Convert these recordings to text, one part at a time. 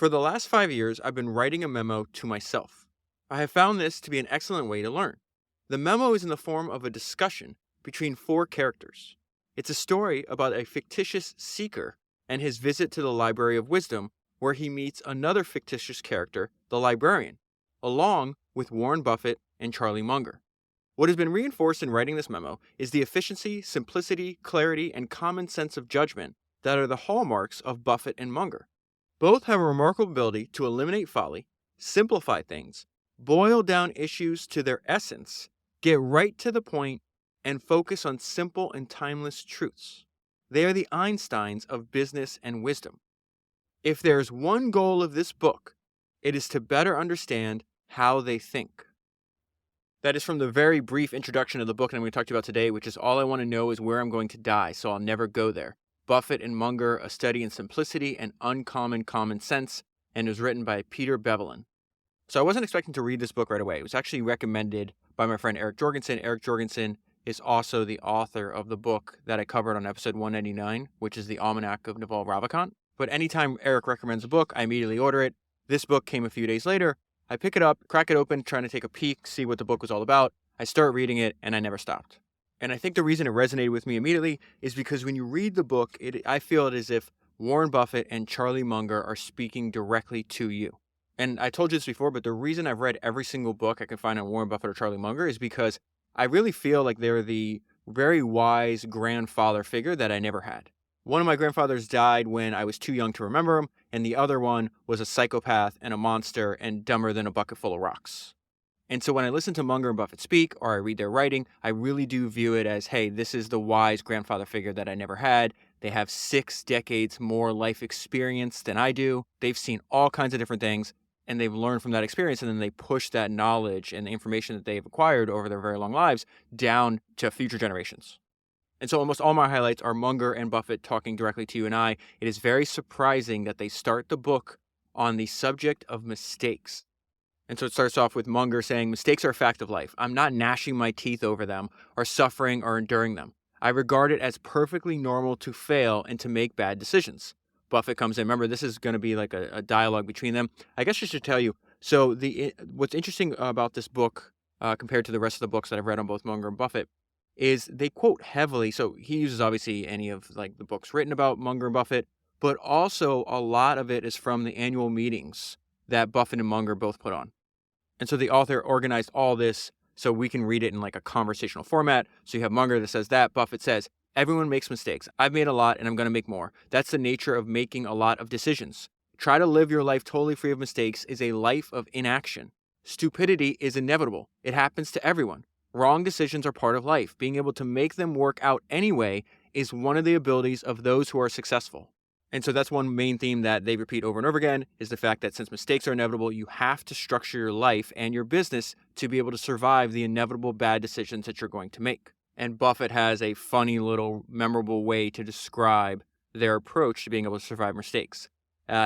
For the last 5 years, I've been writing a memo to myself. I have found this to be an excellent way to learn. The memo is in the form of a discussion between four characters. It's a story about a fictitious seeker and his visit to the Library of Wisdom, where he meets another fictitious character, the librarian, along with Warren Buffett and Charlie Munger. What has been reinforced in writing this memo is the efficiency, simplicity, clarity, and common sense of judgment that are the hallmarks of Buffett and Munger. Both have a remarkable ability to eliminate folly, simplify things, boil down issues to their essence, get right to the point, and focus on simple and timeless truths. They are the Einsteins of business and wisdom. If there's one goal of this book, it is to better understand how they think. That is from the very brief introduction of the book that I'm going to talk to you about today, which is all I want to know is where I'm going to die, so I'll never go there. Buffett and Munger, A Study in Simplicity and Uncommon Common Sense, and it was written by Peter Bevelin. So I wasn't expecting to read this book right away. It was actually recommended by my friend Eric Jorgenson. Eric Jorgenson is also the author of the book that I covered on episode 199, which is the Almanack of Naval Ravikant. But anytime Eric recommends a book, I immediately order it. This book came a few days later. I pick it up, crack it open, trying to take a peek, see what the book was all about. I start reading it, and I never stopped. And I think the reason it resonated with me immediately is because when you read the book, I feel it as if Warren Buffett and Charlie Munger are speaking directly to you. And I told you this before, but the reason I've read every single book I can find on Warren Buffett or Charlie Munger is because I really feel like they're the very wise grandfather figure that I never had. One of my grandfathers died when I was too young to remember him, and the other one was a psychopath and a monster and dumber than a bucket full of rocks. And so when I listen to Munger and Buffett speak, or I read their writing, I really do view it as, hey, this is the wise grandfather figure that I never had. They have 6 decades more life experience than I do. They've seen all kinds of different things, and they've learned from that experience, and then they push that knowledge and the information that they've acquired over their very long lives down to future generations. And so almost all my highlights are Munger and Buffett talking directly to you and I. It is very surprising that they start the book on the subject of mistakes. And so it starts off with Munger saying, mistakes are a fact of life. I'm not gnashing my teeth over them or suffering or enduring them. I regard it as perfectly normal to fail and to make bad decisions. Buffett comes in. Remember, this is going to be like a dialogue between them. I guess I should tell you. So what's interesting about this book compared to the rest of the books that I've read on both Munger and Buffett is they quote heavily. So he uses obviously any of like the books written about Munger and Buffett, but also a lot of it is from the annual meetings that Buffett and Munger both put on. And so the author organized all this so we can read it in like a conversational format. So you have Munger that says that, Buffett says, everyone makes mistakes. I've made a lot and I'm going to make more. That's the nature of making a lot of decisions. Try to live your life totally free of mistakes is a life of inaction. Stupidity is inevitable. It happens to everyone. Wrong decisions are part of life. Being able to make them work out anyway is one of the abilities of those who are successful. And so that's one main theme that they repeat over and over again is the fact that since mistakes are inevitable, you have to structure your life and your business to be able to survive the inevitable bad decisions that you're going to make. And Buffett has a funny little memorable way to describe their approach to being able to survive mistakes.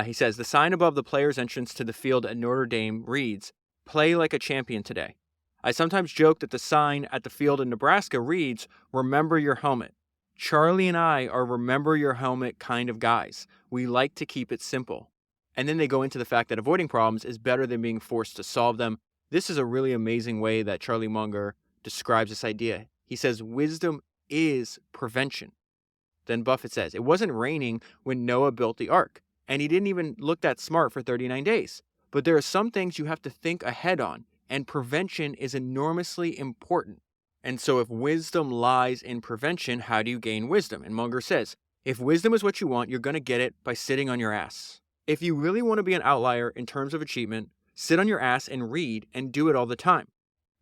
He says, the sign above the player's entrance to the field at Notre Dame reads, play like a champion today. I sometimes joke that the sign at the field in Nebraska reads, remember your helmet. Charlie and I are remember your helmet kind of guys. We like to keep it simple. And then they go into the fact that avoiding problems is better than being forced to solve them. This is a really amazing way that Charlie Munger describes this idea. He says, wisdom is prevention. Then Buffett says, it wasn't raining when Noah built the ark, and he didn't even look that smart for 39 days. But there are some things you have to think ahead on, and prevention is enormously important. And so if wisdom lies in prevention, how do you gain wisdom? And Munger says, if wisdom is what you want, you're going to get it by sitting on your ass. If you really want to be an outlier in terms of achievement, sit on your ass and read and do it all the time.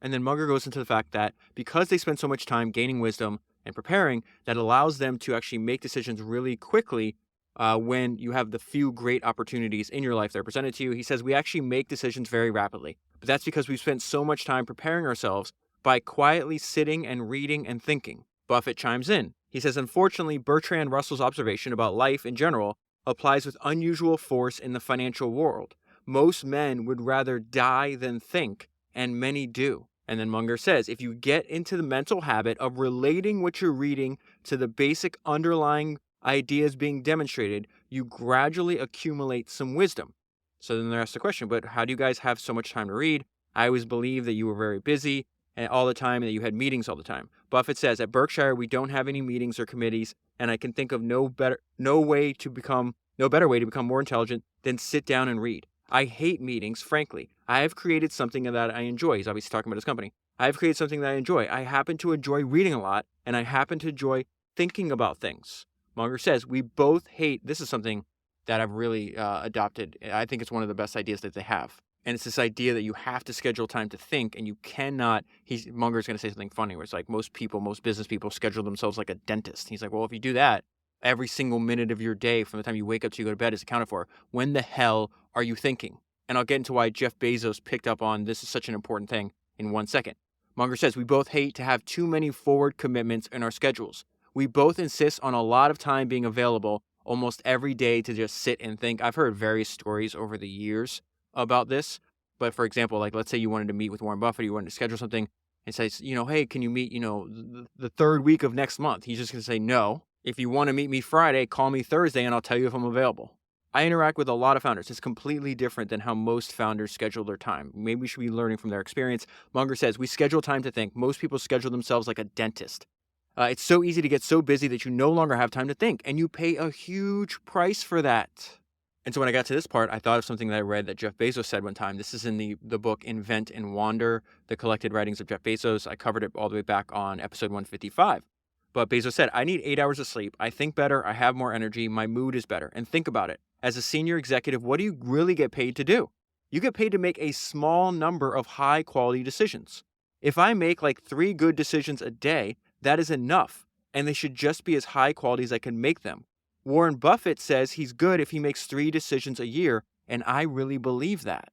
And then Munger goes into the fact that because they spend so much time gaining wisdom and preparing, that allows them to actually make decisions really quickly when you have the few great opportunities in your life that are presented to you. He says we actually make decisions very rapidly. But that's because we've spent so much time preparing ourselves by quietly sitting and reading and thinking. Buffett chimes in. He says, unfortunately, Bertrand Russell's observation about life in general applies with unusual force in the financial world. Most men would rather die than think, and many do. And then Munger says, if you get into the mental habit of relating what you're reading to the basic underlying ideas being demonstrated, you gradually accumulate some wisdom. So then they're asked the question, but how do you guys have so much time to read? I always believed that you were very busy and all the time and that you had meetings all the time. Buffett says, at Berkshire, we don't have any meetings or committees, and I can think of no better way to become more intelligent than sit down and read. I hate meetings, frankly. I have created something that I enjoy. He's obviously talking about his company. I have created something that I enjoy. I happen to enjoy reading a lot, and I happen to enjoy thinking about things. Munger says, we both hate, this is something that I've really adopted. I think it's one of the best ideas that they have. And it's this idea that you have to schedule time to think, and you cannot, Munger's going to say something funny where it's like most business people schedule themselves like a dentist. He's like, well, if you do that, every single minute of your day from the time you wake up to you go to bed is accounted for. When the hell are you thinking? And I'll get into why Jeff Bezos picked up on this is such an important thing in 1 second. Munger says, we both hate to have too many forward commitments in our schedules. We both insist on a lot of time being available almost every day to just sit and think. I've heard various stories over the years about this. But for example, like let's say you wanted to meet with Warren Buffett, you wanted to schedule something and say, hey, can you meet, the third week of next month? He's just going to say, no. If you want to meet me Friday, call me Thursday and I'll tell you if I'm available. I interact with a lot of founders. It's completely different than how most founders schedule their time. Maybe we should be learning from their experience. Munger says, we schedule time to think. Most people schedule themselves like a dentist. It's so easy to get so busy that you no longer have time to think, and you pay a huge price for that. And so when I got to this part, I thought of something that I read that Jeff Bezos said one time. This is in the book Invent and Wander, the collected writings of Jeff Bezos. I covered it all the way back on episode 155. But Bezos said, I need 8 hours of sleep. I think better. I have more energy. My mood is better. And think about it. As a senior executive, what do you really get paid to do? You get paid to make a small number of high quality decisions. If I make like 3 good decisions a day, that is enough. And they should just be as high quality as I can make them. Warren Buffett says he's good if he makes 3 decisions a year. And I really believe that.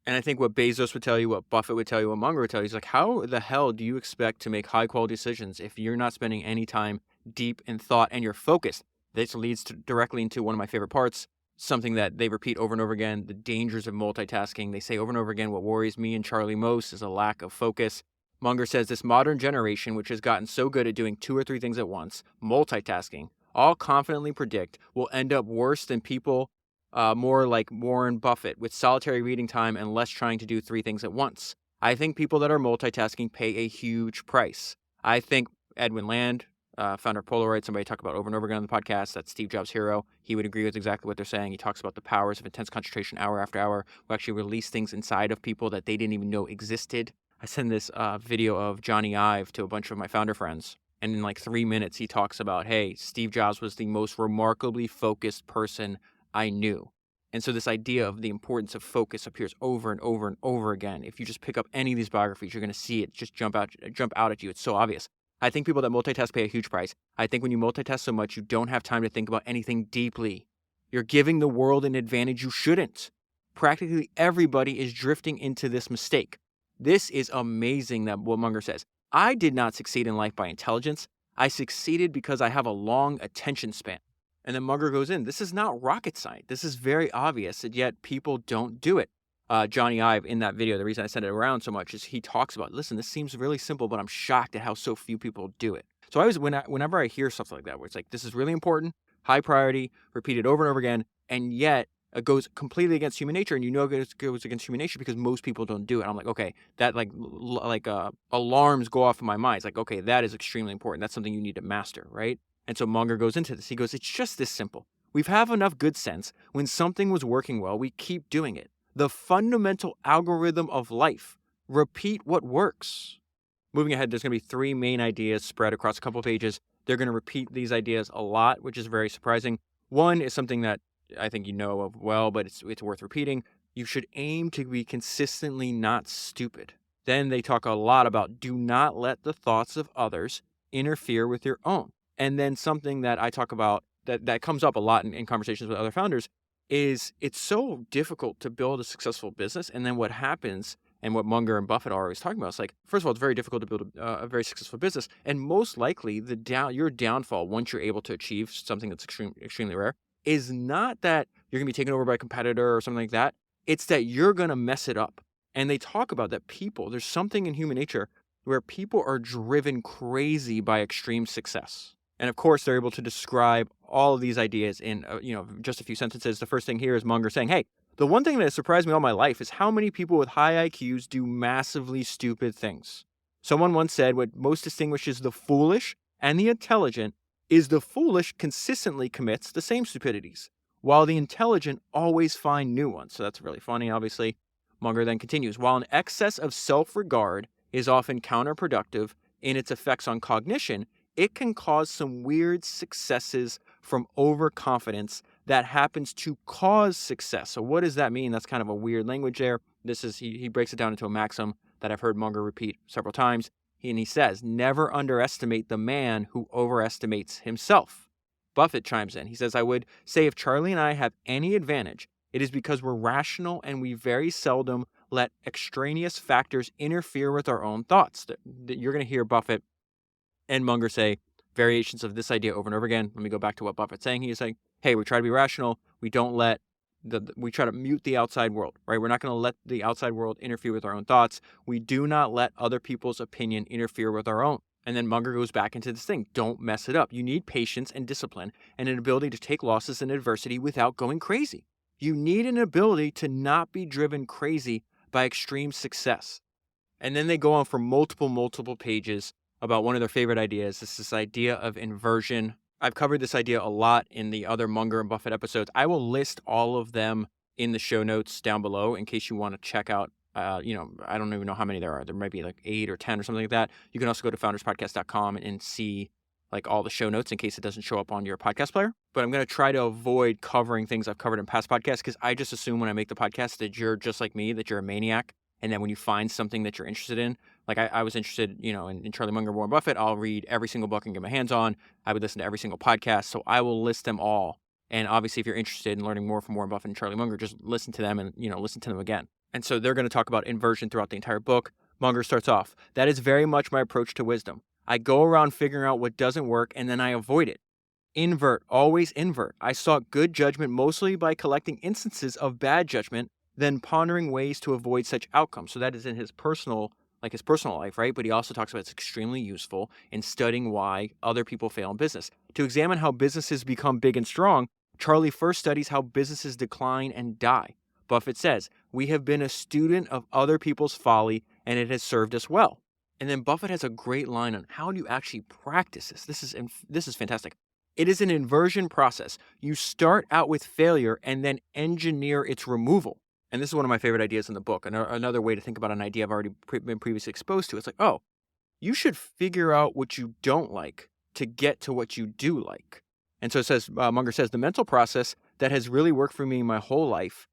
And I think what Bezos would tell you, what Buffett would tell you, what Munger would tell you, is like, how the hell do you expect to make high quality decisions if you're not spending any time deep in thought and you're focused? This leads directly into one of my favorite parts, something that they repeat over and over again, the dangers of multitasking. They say over and over again, what worries me and Charlie most is a lack of focus. Munger says this modern generation, which has gotten so good at doing 2 or 3 things at once, multitasking, all confidently predict will end up worse than people more like Warren Buffett with solitary reading time and less trying to do 3 things at once. I think people that are multitasking pay a huge price. I think Edwin Land, founder of Polaroid, somebody talked about over and over again on the podcast, that's Steve Jobs' hero. He would agree with exactly what they're saying. He talks about the powers of intense concentration hour after hour. We actually release things inside of people that they didn't even know existed. I send this video of Johnny Ive to a bunch of my founder friends. And in like 3 minutes, he talks about, hey, Steve Jobs was the most remarkably focused person I knew. And so this idea of the importance of focus appears over and over and over again. If you just pick up any of these biographies, you're going to see it just jump out at you. It's so obvious. I think people that multitask pay a huge price. I think when you multitask so much, you don't have time to think about anything deeply. You're giving the world an advantage you shouldn't. Practically everybody is drifting into this mistake. This is amazing that what Munger says. I did not succeed in life by intelligence. I succeeded because I have a long attention span. And then Munger goes in, this is not rocket science. This is very obvious, and yet people don't do it. Johnny Ive in that video, the reason I sent it around so much is he talks about, listen, this seems really simple, but I'm shocked at how so few people do it. So whenever I hear stuff like that, where it's like, this is really important, high priority, repeated over and over again, and yet it goes completely against human nature, and you know it goes against human nature because most people don't do it. I'm like, okay, that alarms go off in my mind. It's like, okay, that is extremely important. That's something you need to master, right? And so Munger goes into this. He goes, it's just this simple. We have enough good sense. When something was working well, we keep doing it. The fundamental algorithm of life. Repeat what works. Moving ahead, there's going to be 3 main ideas spread across a couple of pages. They're going to repeat these ideas a lot, which is very surprising. One is something that I think you know of well, but it's worth repeating. You should aim to be consistently not stupid. Then they talk a lot about do not let the thoughts of others interfere with your own. And then something that I talk about that comes up a lot in conversations with other founders is it's so difficult to build a successful business. And then what happens, and what Munger and Buffett are always talking about, is like, first of all, it's very difficult to build a very successful business. And most likely, your downfall, once you're able to achieve something that's extremely rare, is not that you're going to be taken over by a competitor or something like that. It's that you're going to mess it up. And they talk about that there's something in human nature where people are driven crazy by extreme success. And of course, they're able to describe all of these ideas in just a few sentences. The first thing here is Munger saying, hey, The one thing that has surprised me all my life is how many people with high IQs do massively stupid things. Someone once said what most distinguishes the foolish and the intelligent is the foolish consistently commits the same stupidities, while the intelligent always find new ones. So that's really funny, obviously. Munger then continues, while an excess of self-regard is often counterproductive in its effects on cognition, it can cause some weird successes from overconfidence that happens to cause success. So what does that mean? That's kind of a weird language there. He breaks it down into a maxim that I've heard Munger repeat several times. He says, never underestimate the man who overestimates himself. Buffett chimes in. He says, I would say if Charlie and I have any advantage, it is because we're rational and we very seldom let extraneous factors interfere with our own thoughts. You're going to hear Buffett and Munger say variations of this idea over and over again. Let me go back to what Buffett's saying. He's saying, hey, we try to be rational. We don't let we try to mute the outside world, right? We're not going to let the outside world interfere with our own thoughts. We do not let other people's opinion interfere with our own. And then Munger goes back into this thing. Don't mess it up. You need patience and discipline and an ability to take losses and adversity without going crazy. You need an ability to not be driven crazy by extreme success. And then they go on for multiple pages about one of their favorite ideas. It's this idea of inversion. I've covered this idea a lot in the other Munger and Buffett episodes. I will list all of them in the show notes down below in case you want to check out, I don't even know how many there are. There might be like 8 or 10 or something like that. You can also go to founderspodcast.com and see like all the show notes in case it doesn't show up on your podcast player. But I'm going to try to avoid covering things I've covered in past podcasts because I just assume when I make the podcast that you're just like me, that you're a maniac. And then when you find something that you're interested in, like I was interested, in Charlie Munger, Warren Buffett, I'll read every single book and get my hands on. I would listen to every single podcast. So I will list them all. And obviously, if you're interested in learning more from Warren Buffett and Charlie Munger, just listen to them and, listen to them again. And so they're going to talk about inversion throughout the entire book. Munger starts off, that is very much my approach to wisdom. I go around figuring out what doesn't work and then I avoid it. Invert, always invert. I sought good judgment mostly by collecting instances of bad judgment, then pondering ways to avoid such outcomes. So that is in his personal life, right? But he also talks about it's extremely useful in studying why other people fail in business. To examine how businesses become big and strong, Charlie first studies how businesses decline and die. Buffett says, we have been a student of other people's folly and it has served us well. And then Buffett has a great line on how do you actually practice this. This is fantastic. It is an inversion process. You start out with failure and then engineer its removal. And this is one of my favorite ideas in the book. Another way to think about an idea I've already been previously exposed to. It's like, oh, you should figure out what you don't like to get to what you do like. And so it says, Munger says, the mental process that has really worked for me my whole life,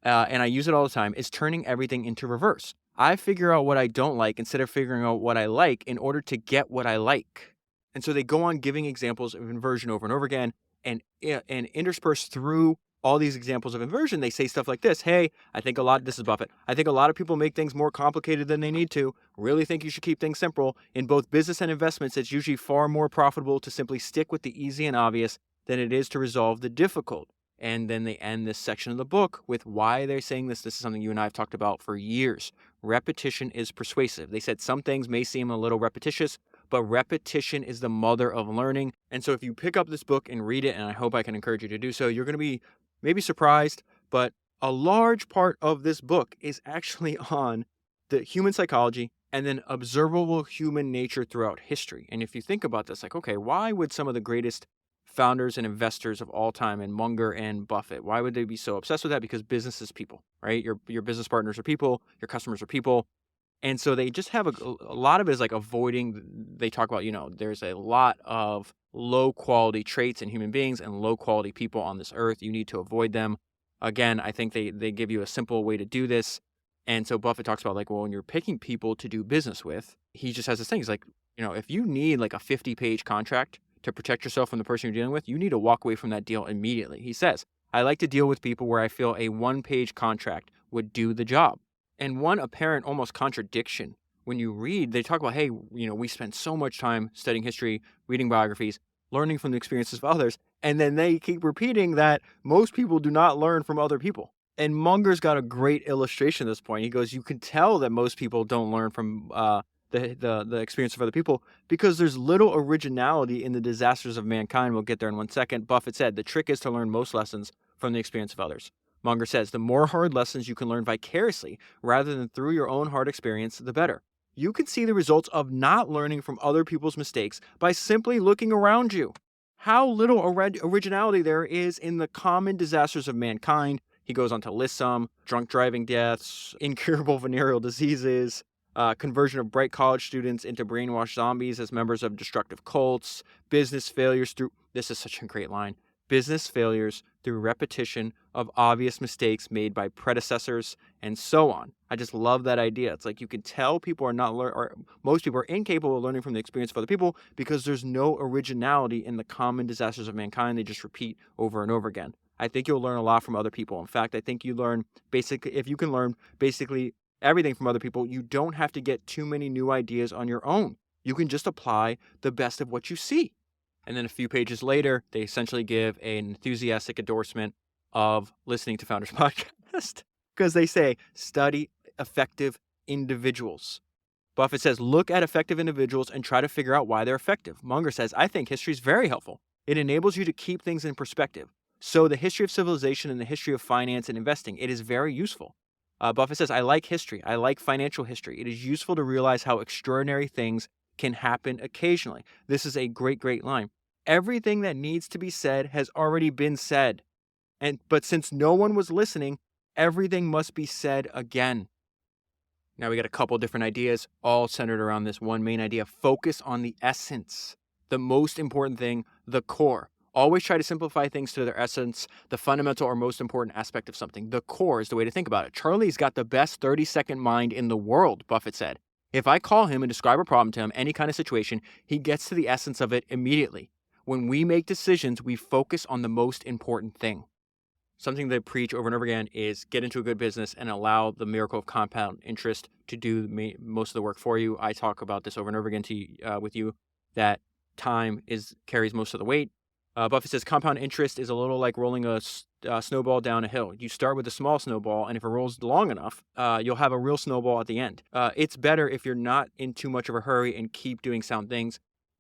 and I use it all the time, is turning everything into reverse. I figure out what I don't like instead of figuring out what I like in order to get what I like. And so they go on giving examples of inversion over and over again, and interspersed through all these examples of inversion, they say stuff like this. Hey, this is Buffett. I think a lot of people make things more complicated than they need to. Really think you should keep things simple. In both business and investments, it's usually far more profitable to simply stick with the easy and obvious than it is to resolve the difficult. And then they end this section of the book with why they're saying this. This is something you and I have talked about for years. Repetition is persuasive. They said some things may seem a little repetitious, but repetition is the mother of learning. And so if you pick up this book and read it, and I hope I can encourage you to do so, you're going to be maybe surprised, but a large part of this book is actually on the human psychology and then observable human nature throughout history. And if you think about this, like, okay, why would some of the greatest founders and investors of all time, and Munger and Buffett, why would they be so obsessed with that? Because business is people, right? Your business partners are people, your customers are people. And so they just have a lot of it is like avoiding, they talk about, there's a lot of low quality traits in human beings and low quality people on this earth. You need to avoid them. Again, I think they give you a simple way to do this. And so Buffett talks about like, well, when you're picking people to do business with, he just has this thing. He's like, if you need like a 50-page contract to protect yourself from the person you're dealing with, you need to walk away from that deal immediately. He says, I like to deal with people where I feel a 1-page contract would do the job. And one apparent almost contradiction when you read, they talk about, hey, we spend so much time studying history, reading biographies, learning from the experiences of others. And then they keep repeating that most people do not learn from other people. And Munger's got a great illustration at this point. He goes, you can tell that most people don't learn from the experience of other people because there's little originality in the disasters of mankind. We'll get there in one second. Buffett said, the trick is to learn most lessons from the experience of others. Munger says, the more hard lessons you can learn vicariously rather than through your own hard experience, the better. You can see the results of not learning from other people's mistakes by simply looking around you. How little originality there is in the common disasters of mankind. He goes on to list some: drunk driving deaths, incurable venereal diseases, conversion of bright college students into brainwashed zombies as members of destructive cults, business failures through, this is such a great line, business failures through repetition of obvious mistakes made by predecessors, and so on. I just love that idea. It's like you can tell people are not or most people are incapable of learning from the experience of other people because there's no originality in the common disasters of mankind. They just repeat over and over again. I think you'll learn a lot from other people. In fact, I think you learn basically, if you can learn basically everything from other people, you don't have to get too many new ideas on your own. You can just apply the best of what you see. And then a few pages later, they essentially give an enthusiastic endorsement of listening to Founders Podcast because they say, study effective individuals. Buffett says, look at effective individuals and try to figure out why they're effective. Munger says, I think history is very helpful. It enables you to keep things in perspective. So the history of civilization and the history of finance and investing, it is very useful. Buffett says, I like history. I like financial history. It is useful to realize how extraordinary things can happen occasionally. This is a great, great line. Everything that needs to be said has already been said. But since no one was listening, everything must be said again. Now we got a couple different ideas, all centered around this one main idea. Focus on the essence, the most important thing, the core. Always try to simplify things to their essence, the fundamental or most important aspect of something. The core is the way to think about it. Charlie's got the best 30-second mind in the world, Buffett said. If I call him and describe a problem to him, any kind of situation, he gets to the essence of it immediately. When we make decisions, we focus on the most important thing. Something they preach over and over again is get into a good business and allow the miracle of compound interest to do most of the work for you. I talk about this over and over again with you, that time carries most of the weight. Buffett says compound interest is a little like rolling a snowball down a hill. You start with a small snowball, and if it rolls long enough, you'll have a real snowball at the end. It's better if you're not in too much of a hurry and keep doing sound things.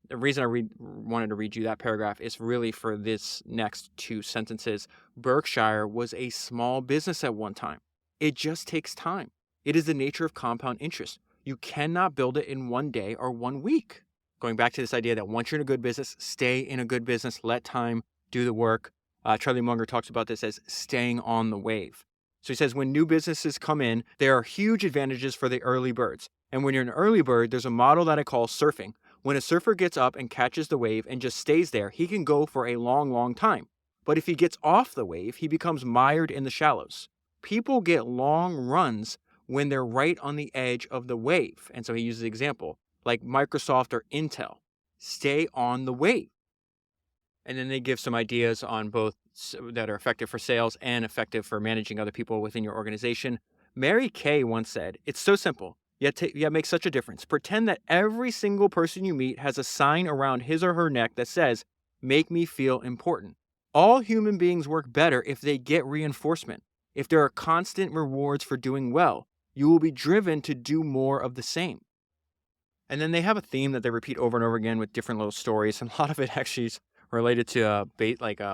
The reason I wanted to read you that paragraph is really for this next two sentences. Berkshire was a small business at one time. It just takes time. It is the nature of compound interest. You cannot build it in one day or 1 week. Going back to this idea that once you're in a good business, stay in a good business, let time do the work. Charlie Munger talks about this as staying on the wave. So he says when new businesses come in, there are huge advantages for the early birds. And when you're an early bird, there's a model that I call surfing. When a surfer gets up and catches the wave and just stays there, he can go for a long, long time. But if he gets off the wave, he becomes mired in the shallows. People get long runs when they're right on the edge of the wave. And so he uses the example, like Microsoft or Intel. Stay on the wave. And then they give some ideas on both that are effective for sales and effective for managing other people within your organization. Mary Kay once said, it's so simple, yet makes such a difference. Pretend that every single person you meet has a sign around his or her neck that says, make me feel important. All human beings work better if they get reinforcement. If there are constant rewards for doing well, you will be driven to do more of the same. And then they have a theme that they repeat over and over again with different little stories. And a lot of it actually is related to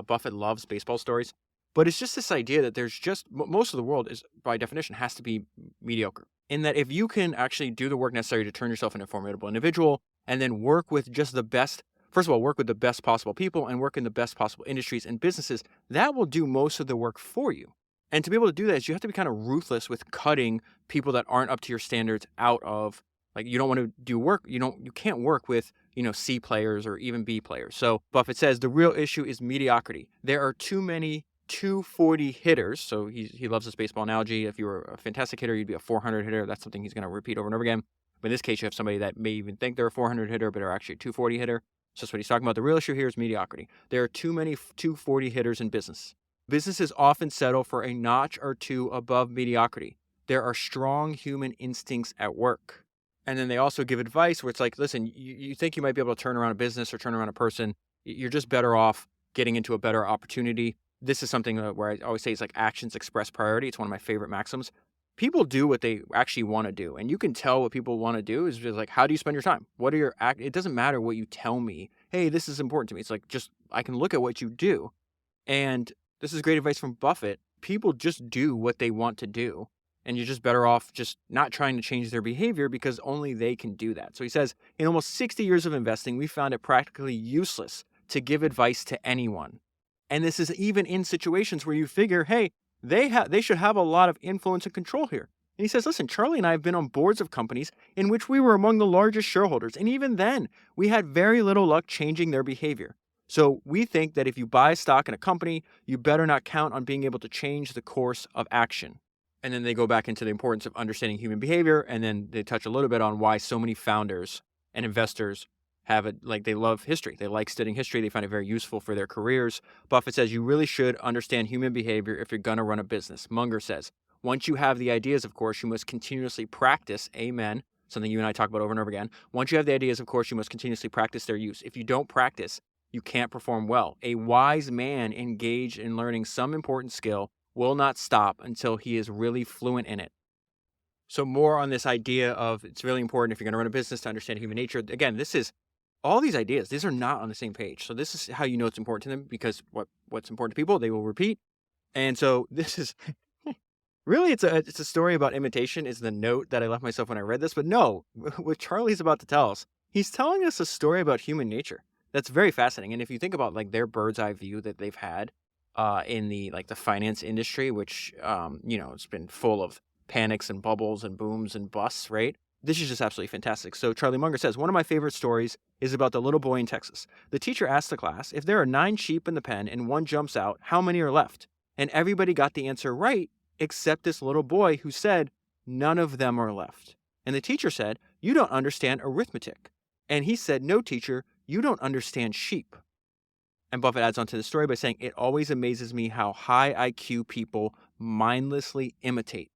Buffett loves baseball stories. But it's just this idea that there's just most of the world is by definition has to be mediocre. In that if you can actually do the work necessary to turn yourself into a formidable individual and then work with just the best, first of all, work with the best possible people and work in the best possible industries and businesses, that will do most of the work for you. And to be able to do that is you have to be kind of ruthless with cutting people that aren't up to your standards out of. Like you don't want to do work, you can't work with, C players or even B players. So Buffett says the real issue is mediocrity. There are too many 240 hitters. So he loves this baseball analogy. If you were a fantastic hitter, you'd be a 400 hitter. That's something he's going to repeat over and over again. But in this case, you have somebody that may even think they're a 400 hitter, but are actually a 240 hitter. So that's what he's talking about. The real issue here is mediocrity. There are too many 240 hitters in business. Businesses often settle for a notch or two above mediocrity. There are strong human instincts at work. And then they also give advice where it's like, listen, you think you might be able to turn around a business or turn around a person. You're just better off getting into a better opportunity. This is something where I always say it's like actions express priority. It's one of my favorite maxims. People do what they actually want to do. And you can tell what people want to do is just like, how do you spend your time? What are your it doesn't matter what you tell me. Hey, this is important to me. It's like, just, I can look at what you do. And this is great advice from Buffett. people just do what they want to do. And you're just better off just not trying to change their behavior because only they can do that. So he says, in almost 60 years of investing, we found it practically useless to give advice to anyone. And this is even in situations where you figure, hey, they should have a lot of influence and control here. And he says, listen, Charlie and I have been on boards of companies in which we were among the largest shareholders. And even then, we had very little luck changing their behavior. So we think that if you buy stock in a company, you better not count on being able to change the course of action. And then they go back into the importance of understanding human behavior. And then they touch a little bit on why so many founders and investors they love history. They like studying history. They find it very useful for their careers. Buffett says you really should understand human behavior if you're going to run a business. Munger says, once you have the ideas, of course, you must continuously practice. Amen. Something you and I talk about over and over again. Once you have the ideas, of course, you must continuously practice their use. If you don't practice, you can't perform well. A wise man engaged in learning some important skill will not stop until he is really fluent in it. So more on this idea of it's really important if you're going to run a business to understand human nature. Again, this is all these ideas. These are not on the same page. So this is how you know it's important to them, because what's important to people, they will repeat. And so this is really, it's a story about imitation is the note that I left myself when I read this. But no, what Charlie's about to tell us, he's telling us a story about human nature. That's very fascinating. And if you think about like their bird's eye view that they've had in the finance industry, which it's been full of panics and bubbles and booms and busts, right? This is just absolutely fantastic. So Charlie Munger says, one of my favorite stories is about the little boy in Texas. The teacher asked the class, if there are 9 sheep in the pen and one jumps out, how many are left? And everybody got the answer right, except this little boy who said, none of them are left. And the teacher said, you don't understand arithmetic. And he said, no, teacher, you don't understand sheep. And Buffett adds on to the story by saying, it always amazes me how high IQ people mindlessly imitate.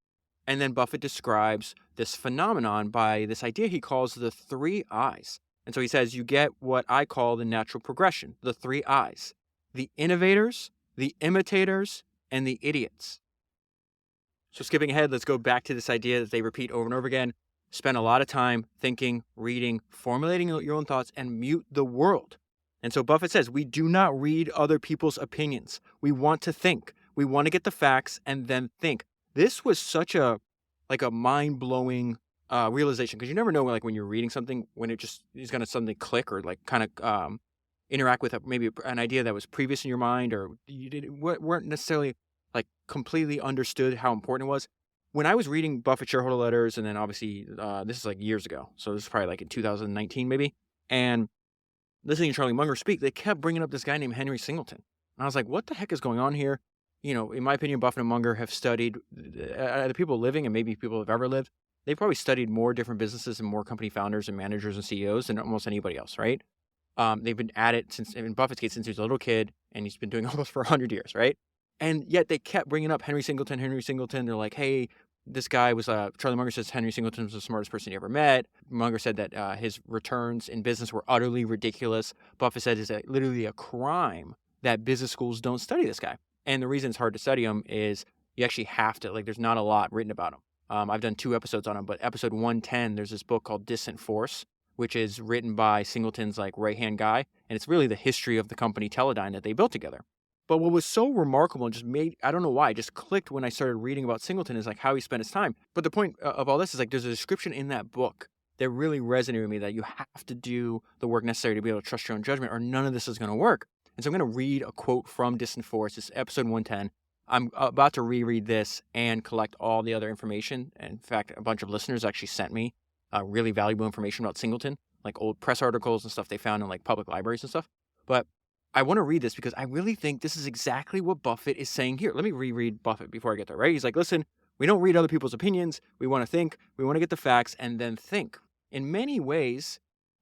And then Buffett describes this phenomenon by this idea he calls the 3 I's. And so he says, you get what I call the natural progression, the 3 I's: the innovators, the imitators, and the idiots. So skipping ahead, let's go back to this idea that they repeat over and over again. Spend a lot of time thinking, reading, formulating your own thoughts, and mute the world. And so Buffett says, we do not read other people's opinions. We want to think. We want to get the facts and then think. This was such a mind-blowing realization, because you never know when you're reading something when it just is going to suddenly click or interact with maybe an idea that was previous in your mind, or you weren't necessarily completely understood how important it was. When I was reading Buffett shareholder letters, and then obviously this is years ago, so this is probably in 2019 maybe, and listening to Charlie Munger speak, they kept bringing up this guy named Henry Singleton. And I was like, what the heck is going on here? In my opinion, Buffett and Munger have studied the people living, and maybe people who have ever lived. They've probably studied more different businesses and more company founders and managers and CEOs than almost anybody else, right? They've been at it since, in Buffett's case, since he was a little kid, and he's been doing almost for 100 years, right? And yet they kept bringing up Henry Singleton. They're like, hey, this guy was, Charlie Munger says Henry Singleton was the smartest person he ever met. Munger said that his returns in business were utterly ridiculous. Buffett said it's literally a crime that business schools don't study this guy. And the reason it's hard to study him is you actually have to, there's not a lot written about him. I've done 2 episodes on him, but episode 110, there's this book called Distant Force, which is written by Singleton's right-hand guy. And it's really the history of the company Teledyne that they built together. But what was so remarkable and just made, I don't know why, it just clicked when I started reading about Singleton is how he spent his time. But the point of all this is there's a description in that book that really resonated with me, that you have to do the work necessary to be able to trust your own judgment, or none of this is going to work. And so I'm going to read a quote from Distant Force. It's episode 110. I'm about to reread this and collect all the other information. And in fact, a bunch of listeners actually sent me really valuable information about Singleton, old press articles and stuff they found in public libraries and stuff. But I want to read this because I really think this is exactly what Buffett is saying here. Let me reread Buffett before I get there, right? He's like, listen, we don't read other people's opinions. We want to think. We want to get the facts and then think. In many ways,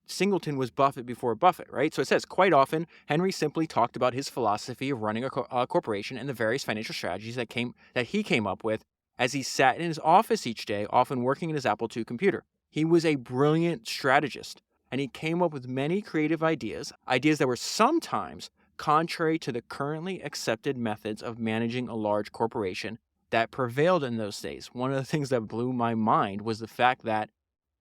Singleton was Buffett before Buffett, right? So it says, quite often, Henry simply talked about his philosophy of running a corporation and the various financial strategies that he came up with as he sat in his office each day, often working in his Apple II computer. He was a brilliant strategist, and he came up with many creative ideas that were sometimes contrary to the currently accepted methods of managing a large corporation that prevailed in those days. One of the things that blew my mind was the fact that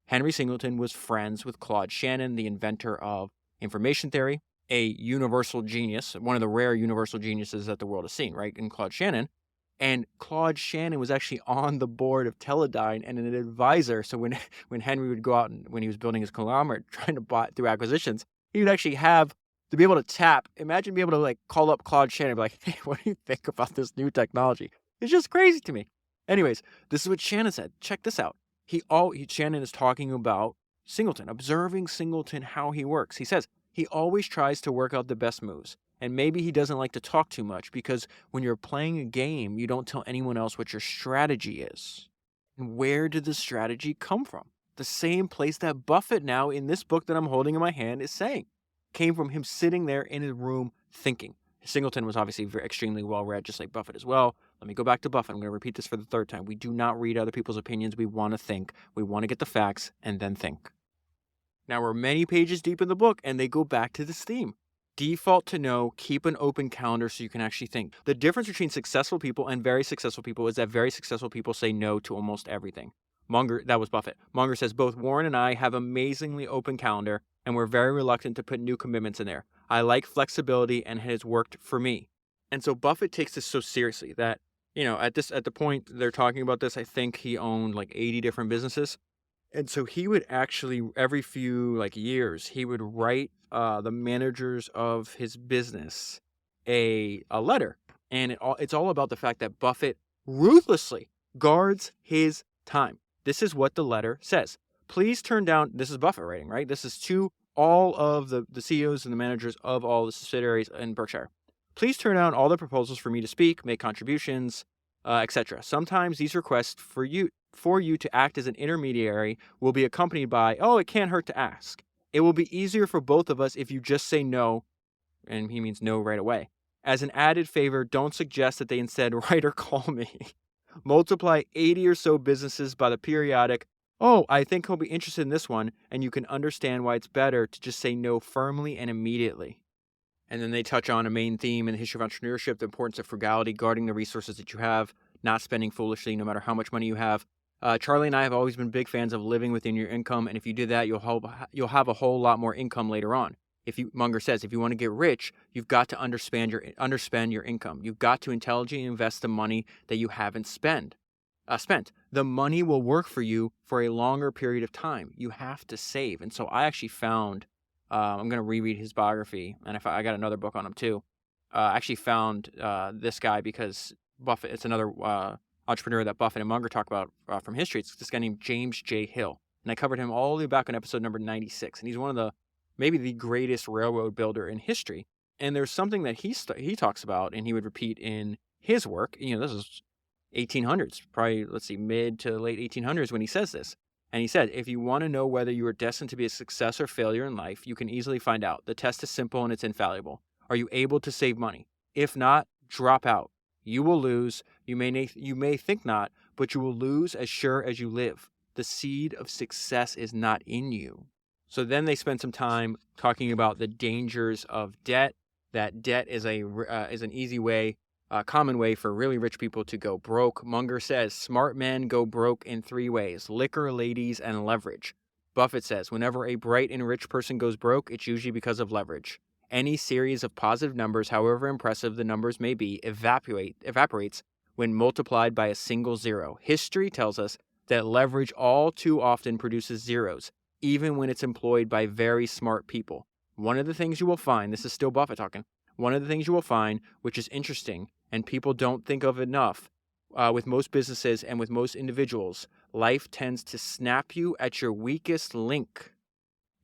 Henry Singleton was friends with Claude Shannon, the inventor of information theory, a universal genius, one of the rare universal geniuses that the world has seen, right? And Claude Shannon, And Claude Shannon was actually on the board of Teledyne and an advisor. So when Henry would go out and when he was building his conglomerate, trying to buy through acquisitions, he would actually have to be able to tap. Imagine being able to like call up Claude Shannon and be like, hey, what do you think about this new technology? It's just crazy to me. Anyways, this is what Shannon said. Check this out. Shannon is talking about Singleton, observing Singleton, how he works. He says he always tries to work out the best moves. And maybe he doesn't like to talk too much because when you're playing a game, you don't tell anyone else what your strategy is. And where did the strategy come from? The same place that Buffett now in this book that I'm holding in my hand is saying. Came from him sitting there in his room thinking. Singleton was obviously extremely well-read, just like Buffett as well. Let me go back to Buffett. I'm going to repeat this for the third time. We do not read other people's opinions. We want to think. We want to get the facts and then think. Now we're many pages deep in the book and they go back to this theme. Default to no, keep an open calendar so you can actually think. The difference between successful people and very successful people is that very successful people say no to almost everything. Munger, that was Buffett. Munger says, both Warren and I have amazingly open calendar and we're very reluctant to put new commitments in there. I like flexibility and it has worked for me. And so Buffett takes this so seriously that, at the point they're talking about this, I think he owned like 80 different businesses. And so he would actually, every few years, he would write the managers of his business a letter. And it's all about the fact that Buffett ruthlessly guards his time. This is what the letter says. Please turn down, this is Buffett writing, right? This is to all of the CEOs and the managers of all the subsidiaries in Berkshire. Please turn down all the proposals for me to speak, make contributions, etc. Sometimes these requests for you to act as an intermediary will be accompanied by, it can't hurt to ask. It will be easier for both of us if you just say no, and he means no right away. As an added favor, don't suggest that they instead write or call me. Multiply 80 or so businesses by the periodic, I think he'll be interested in this one, and you can understand why it's better to just say no firmly and immediately. And then they touch on a main theme in the history of entrepreneurship, the importance of frugality, guarding the resources that you have, not spending foolishly no matter how much money you have. Charlie and I have always been big fans of living within your income, and if you do that, you'll have a whole lot more income later on. Munger says, if you want to get rich, you've got to underspend your income. You've got to intelligently invest the money that you haven't spent. The money will work for you for a longer period of time. You have to save. And so I actually found, I'm going to reread his biography, and I got another book on him too. I actually found this guy because Buffett, it's another entrepreneur that Buffett and Munger talk about from history. It's this guy named James J. Hill. And I covered him all the way back in episode number 96. And he's one of maybe the greatest railroad builder in history. And there's something that he talks about and he would repeat in his work. This is 1800s, probably, mid to late 1800s when he says this. And he said, if you want to know whether you are destined to be a success or failure in life, you can easily find out. The test is simple and it's infallible. Are you able to save money? If not, drop out. You will lose. You may think not, but you will lose as sure as you live. The seed of success is not in you. So then they spend some time talking about the dangers of debt. That debt is an easy way, common way for really rich people to go broke. Munger says smart men go broke in 3 ways: liquor, ladies, and leverage. Buffett says whenever a bright and rich person goes broke, it's usually because of leverage. Any series of positive numbers, however impressive the numbers may be, evaporates when multiplied by a single zero. History tells us that leverage all too often produces zeros, even when it's employed by very smart people. One of the things you will find, this is still Buffett talking, one of the things you will find, which is interesting, and people don't think of enough, with most businesses and with most individuals, life tends to snap you at your weakest link.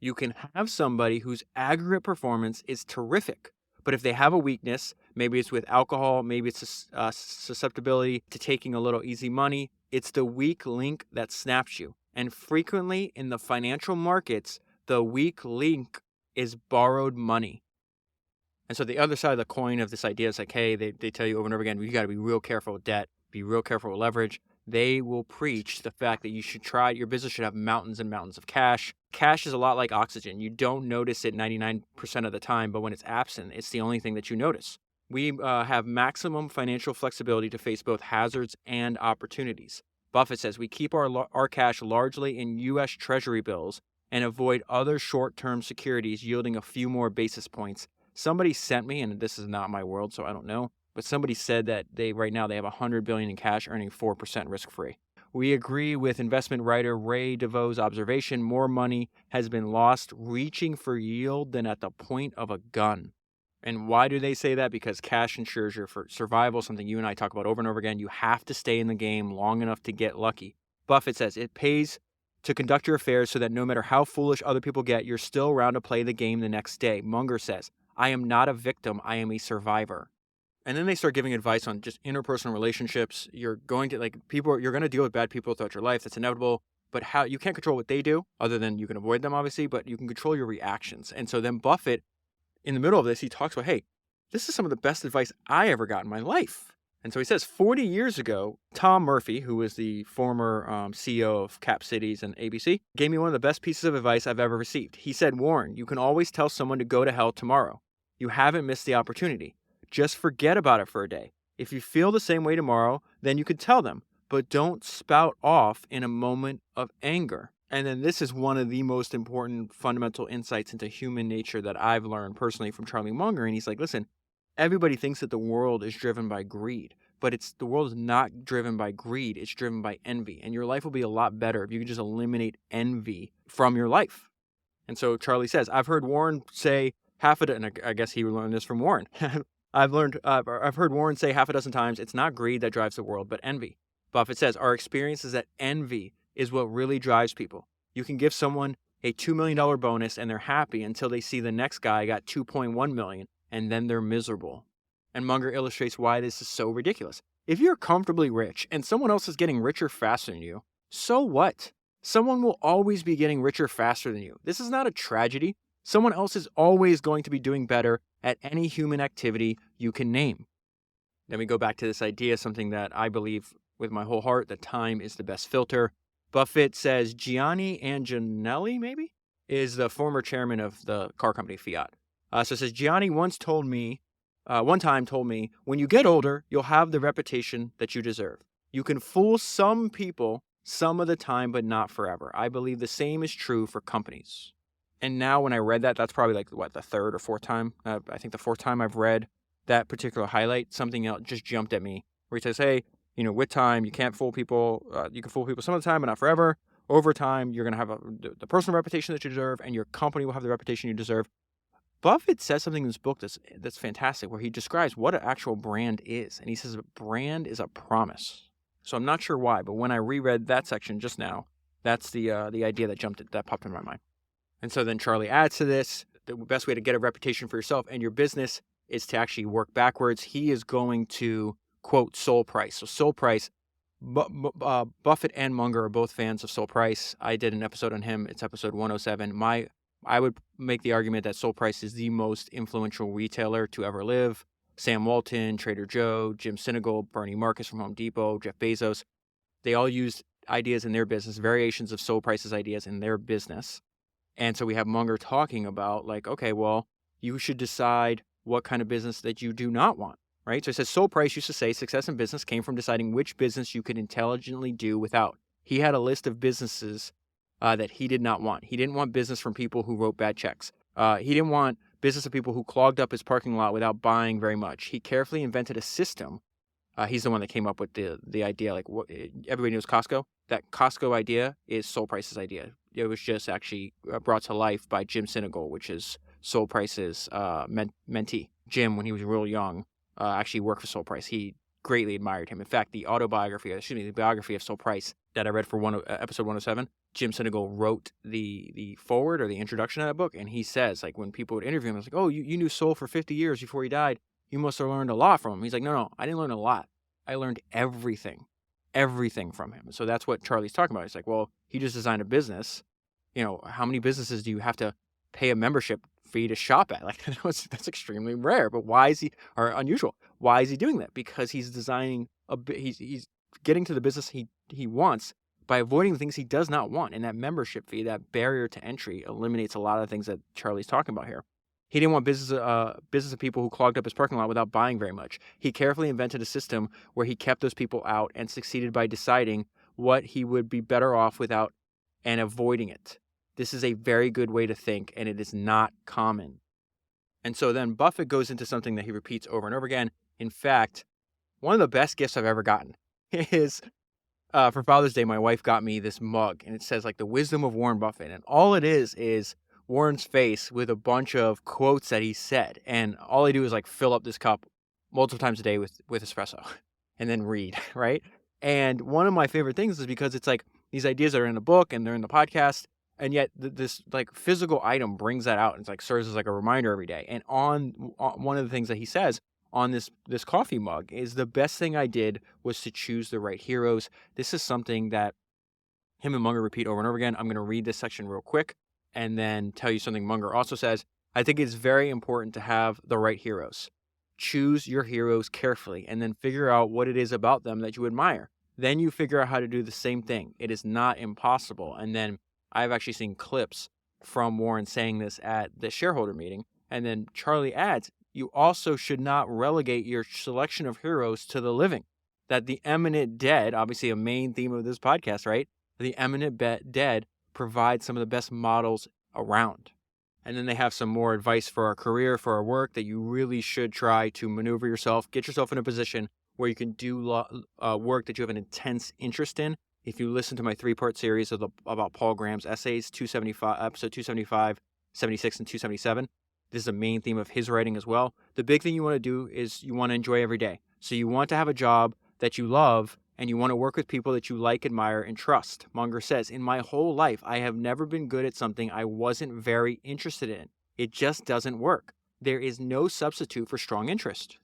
You can have somebody whose aggregate performance is terrific, but if they have a weakness, maybe it's with alcohol, maybe it's susceptibility to taking a little easy money, it's the weak link that snaps you. And frequently in the financial markets, the weak link is borrowed money. And so the other side of the coin of this idea is hey, they tell you over and over again, you got to be real careful with debt, be real careful with leverage. They will preach the fact that your business should have mountains and mountains of cash. Cash is a lot like oxygen. You don't notice it 99% of the time, but when it's absent, it's the only thing that you notice. We have maximum financial flexibility to face both hazards and opportunities. Buffett says we keep our cash largely in U.S. Treasury bills and avoid other short-term securities yielding a few more basis points. Somebody sent me, and this is not my world, so I don't know, but somebody said that right now they have $100 billion in cash earning 4% risk-free. We agree with investment writer Ray DeVoe's observation, more money has been lost reaching for yield than at the point of a gun. And why do they say that? Because cash ensures your survival, something you and I talk about over and over again. You have to stay in the game long enough to get lucky. Buffett says it pays to conduct your affairs so that no matter how foolish other people get, you're still around to play the game the next day. Munger says, I am not a victim, I am a survivor. And then they start giving advice on just interpersonal relationships. You're going to you're going to deal with bad people throughout your life. That's inevitable. But how you can't control what they do, other than you can avoid them, obviously, but you can control your reactions. And so then Buffett, in the middle of this, he talks about, hey, this is some of the best advice I ever got in my life. And so he says, 40 years ago, Tom Murphy, who was the former CEO of Cap Cities and ABC, gave me one of the best pieces of advice I've ever received. He said, Warren, you can always tell someone to go to hell tomorrow. You haven't missed the opportunity. Just forget about it for a day. If you feel the same way tomorrow, then you could tell them, but don't spout off in a moment of anger. And then this is one of the most important fundamental insights into human nature that I've learned personally from Charlie Munger. And he's like, listen, everybody thinks that the world is driven by greed, but the world is not driven by greed. It's driven by envy. And your life will be a lot better if you can just eliminate envy from your life. And so Charlie says, I've heard Warren say and I guess he learned this from Warren. I've heard Warren say half a dozen times, it's not greed that drives the world, but envy. Buffett says, our experience is that envy is what really drives people. You can give someone a $2 million bonus and they're happy until they see the next guy got $2.1 million, and then they're miserable. And Munger illustrates why this is so ridiculous. If you're comfortably rich and someone else is getting richer faster than you, so what? Someone will always be getting richer faster than you. This is not a tragedy. Someone else is always going to be doing better at any human activity you can name. Then we go back to this idea, something that I believe with my whole heart, that time is the best filter. Buffett says Gianni Antonelli, maybe, is the former chairman of the car company Fiat. So it says, Gianni one time told me, when you get older, you'll have the reputation that you deserve. You can fool some people some of the time, but not forever. I believe the same is true for companies. And now when I read that, that's probably the third or fourth time. I think the fourth time I've read that particular highlight, something else just jumped at me where he says, hey, with time, you can't fool people. You can fool people some of the time, but not forever. Over time, you're going to have the personal reputation that you deserve, and your company will have the reputation you deserve. Buffett says something in this book that's fantastic, where he describes what an actual brand is. And he says a brand is a promise. So I'm not sure why, but when I reread that section just now, that's the idea that popped in my mind. And so then Charlie adds to this, the best way to get a reputation for yourself and your business is to actually work backwards. He is going to quote Soul Price. So Soul Price, Buffett and Munger are both fans of Soul Price. I did an episode on him. It's episode 107. I would make the argument that Soul Price is the most influential retailer to ever live. Sam Walton, Trader Joe, Jim Sinegal, Bernie Marcus from Home Depot, Jeff Bezos. They all used ideas in their business, variations of Soul Price's ideas in their business. And so we have Munger talking about okay, well, you should decide what kind of business that you do not want, right? So it says Soul Price used to say success in business came from deciding which business you could intelligently do without. He had a list of businesses that he did not want. He didn't want business from people who wrote bad checks. He didn't want business of people who clogged up his parking lot without buying very much. He carefully invented a system. He's the one that came up with the idea, everybody knows Costco. That Costco idea is Soul Price's idea. It was just actually brought to life by Jim Sinegal, which is Soul Price's mentee. Jim, when he was real young, actually worked for Soul Price. He greatly admired him. In fact, the biography of Soul Price that I read for episode 107, Jim Sinegal wrote the foreword or the introduction to that book, and he says, when people would interview him, it's oh, you knew Soul for 50 years before he died. You must have learned a lot from him. He's like, no, I didn't learn a lot. I learned everything from him. So that's what Charlie's talking about. He's like, well, he just designed a business. How many businesses do you have to pay a membership fee to shop at? That's extremely rare. But unusual? Why is he doing that? Because he's designing he's getting to the business he wants by avoiding the things he does not want. And that membership fee, that barrier to entry, eliminates a lot of the things that Charlie's talking about here. He didn't want business of people who clogged up his parking lot without buying very much. He carefully invented a system where he kept those people out and succeeded by deciding what he would be better off without and avoiding it. This is a very good way to think, and it is not common. And so then Buffett goes into something that he repeats over and over again. In fact, one of the best gifts I've ever gotten is for Father's Day, my wife got me this mug, and it says like the wisdom of Warren Buffett. And all it is Warren's face with a bunch of quotes that he said. And all I do is like fill up this cup multiple times a day with espresso and then read, right? And one of my favorite things is because it's like these ideas are in the book and they're in the podcast, and yet this like physical item brings that out and it's like serves as like a reminder every day. And on one of the things that he says on this coffee mug is the best thing I did was to choose the right heroes. This is something that him and Munger repeat over and over again. I'm going to read this section real quick and then tell you something Munger also says. I think it's very important to have the right heroes. Choose your heroes carefully and then figure out what it is about them that you admire. Then you figure out how to do the same thing. It is not impossible. And then I've actually seen clips from Warren saying this at the shareholder meeting. And then Charlie adds, you also should not relegate your selection of heroes to the living. That the eminent dead, obviously a main theme of this podcast, right? The eminent dead provide some of the best models around. And then they have some more advice for our career, for our work, that you really should try to maneuver yourself, get yourself in a position where you can do work that you have an intense interest in. If you listen to my 3-part series about Paul Graham's essays, episode 275, 76, and 277, this is a main theme of his writing as well. The big thing you want to do is you want to enjoy every day. So you want to have a job that you love, and you want to work with people that you like, admire, and trust. Munger says, in my whole life, I have never been good at something I wasn't very interested in. It just doesn't work. There is no substitute for strong interest.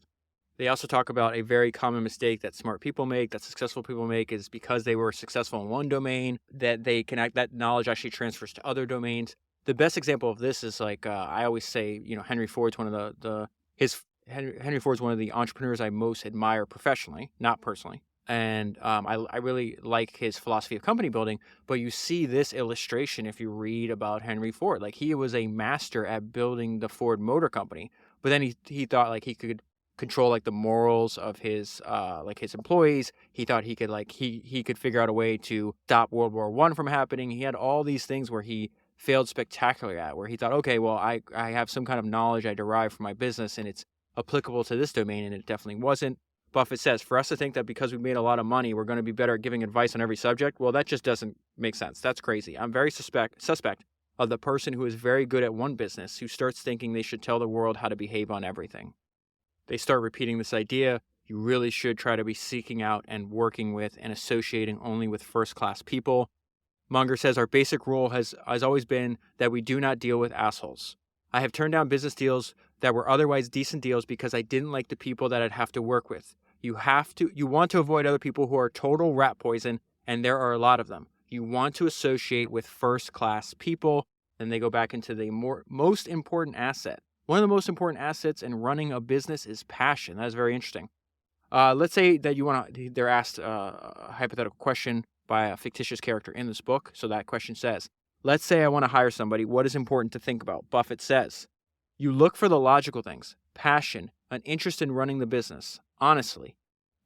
They also talk about a very common mistake that smart people make, that successful people make, is because they were successful in one domain, that that knowledge actually transfers to other domains. The best example of this is like, I always say, Henry Ford's one of Henry Ford's one of the entrepreneurs I most admire professionally, not personally. And I really like his philosophy of company building, but you see this illustration if you read about Henry Ford. Like, he was a master at building the Ford Motor Company, but then he thought like he could control like the morals of his his employees. He thought he could he could figure out a way to stop World War I from happening. He had all these things where he failed spectacularly at, where he thought, okay, well, I have some kind of knowledge I derive from my business and it's applicable to this domain, and it definitely wasn't. Buffett says, for us to think that because we made a lot of money, we're going to be better at giving advice on every subject, well, that just doesn't make sense. That's crazy. I'm very suspect of the person who is very good at one business who starts thinking they should tell the world how to behave on everything. They start repeating this idea. You really should try to be seeking out and working with and associating only with first-class people. Munger says, our basic rule has always been that we do not deal with assholes. I have turned down business deals that were otherwise decent deals because I didn't like the people that I'd have to work with. You want to avoid other people who are total rat poison, and there are a lot of them. You want to associate with first-class people. Then they go back into the most important asset. One of the most important assets in running a business is passion. That is very interesting. Let's say that they're asked a hypothetical question by a fictitious character in this book. So that question says, let's say I want to hire somebody. What is important to think about? Buffett says, you look for the logical things, passion, an interest in running the business, honesty.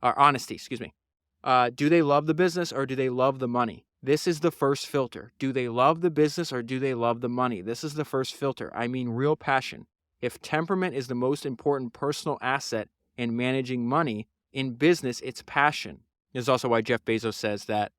Do they love the business or do they love the money? This is the first filter. Do they love the business or do they love the money? This is the first filter. I mean real passion. If temperament is the most important personal asset in managing money, in business, it's passion. This is also why Jeff Bezos says that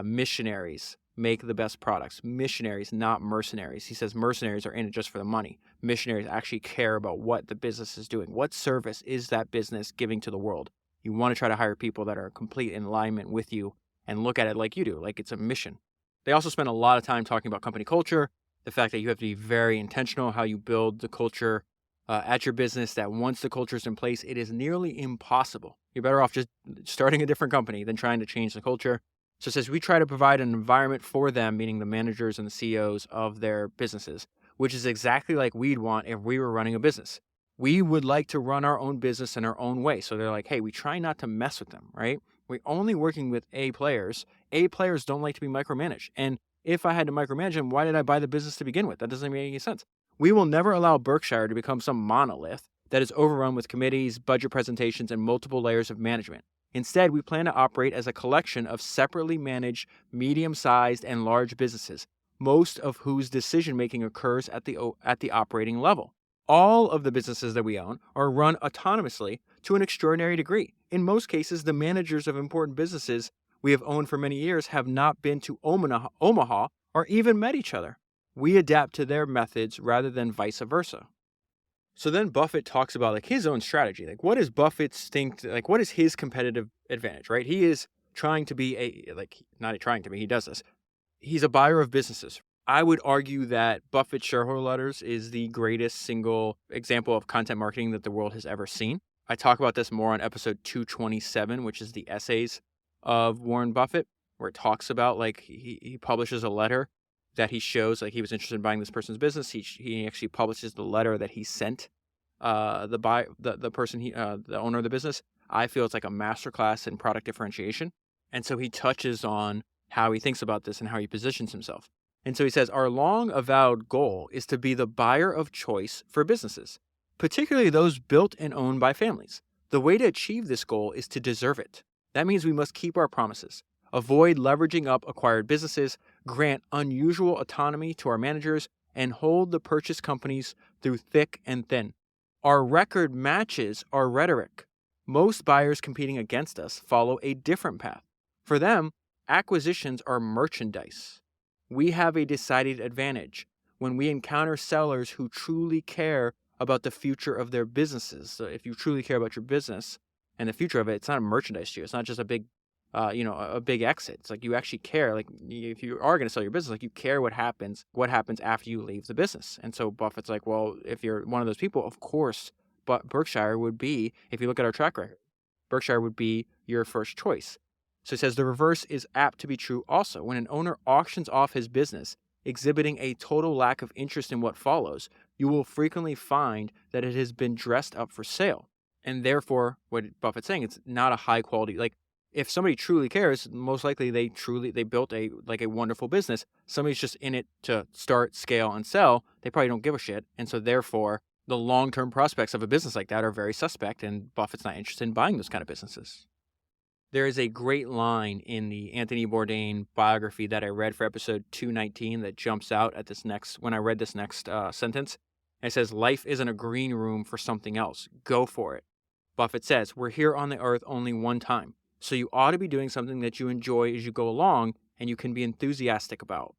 missionaries make the best products. Missionaries, not mercenaries. He says mercenaries are in it just for the money. Missionaries actually care about what the business is doing. What service is that business giving to the world? You want to try to hire people that are complete in alignment with you and look at it like you do, like it's a mission. They also spend a lot of time talking about company culture, the fact that you have to be very intentional how you build the culture at your business, that once the culture is in place, it is nearly impossible. You're better off just starting a different company than trying to change the culture. So it says we try to provide an environment for them, meaning the managers and the CEOs of their businesses, which is exactly like we'd want if we were running a business. We would like to run our own business in our own way. So they're like, hey, we try not to mess with them, right? We're only working with A players. A players don't like to be micromanaged. And if I had to micromanage them, why did I buy the business to begin with? That doesn't make any sense. We will never allow Berkshire to become some monolith that is overrun with committees, budget presentations, and multiple layers of management. Instead, we plan to operate as a collection of separately managed, medium-sized, and large businesses, most of whose decision-making occurs at the operating level. All of the businesses that we own are run autonomously to an extraordinary degree. In most cases, the managers of important businesses we have owned for many years have not been to Omaha or even met each other. We adapt to their methods rather than vice versa. So then Buffett talks about like his own strategy. Like what is Buffett's what is his competitive advantage, right? He is trying to be not trying to be, he does this. He's a buyer of businesses. I would argue that Buffett's shareholder letters is the greatest single example of content marketing that the world has ever seen. I talk about this more on episode 227, which is the essays of Warren Buffett, where it talks about like he publishes a letter that he shows like he was interested in buying this person's business. He actually publishes the letter that he sent the owner of the business. I feel it's like a masterclass in product differentiation. And so he touches on how he thinks about this and how he positions himself. And so he says, our long avowed goal is to be the buyer of choice for businesses, particularly those built and owned by families. The way to achieve this goal is to deserve it. That means we must keep our promises, avoid leveraging up acquired businesses, grant unusual autonomy to our managers, and hold the purchase companies through thick and thin. Our record matches our rhetoric. Most buyers competing against us follow a different path. For them, acquisitions are merchandise. We have a decided advantage when we encounter sellers who truly care about the future of their businesses. So if you truly care about your business and the future of it, it's not a merchandise to you. It's not just a big, a big exit. It's like you actually care. Like if you are going to sell your business, like you care what happens after you leave the business. And so Buffett's like, well, if you're one of those people, of course, but Berkshire would be, if you look at our track record, Berkshire would be your first choice. So he says the reverse is apt to be true also. When an owner auctions off his business, exhibiting a total lack of interest in what follows, you will frequently find that it has been dressed up for sale. And therefore, what Buffett's saying, it's not a high quality, like if somebody truly cares, most likely they built a wonderful business. Somebody's just in it to start, scale, and sell. They probably don't give a shit. And so therefore, the long-term prospects of a business like that are very suspect, and Buffett's not interested in buying those kind of businesses. There is a great line in the Anthony Bourdain biography that I read for episode 219 that jumps out at when I read this next sentence. It says, life isn't a green room for something else. Go for it. Buffett says, we're here on the earth only one time, so you ought to be doing something that you enjoy as you go along and you can be enthusiastic about.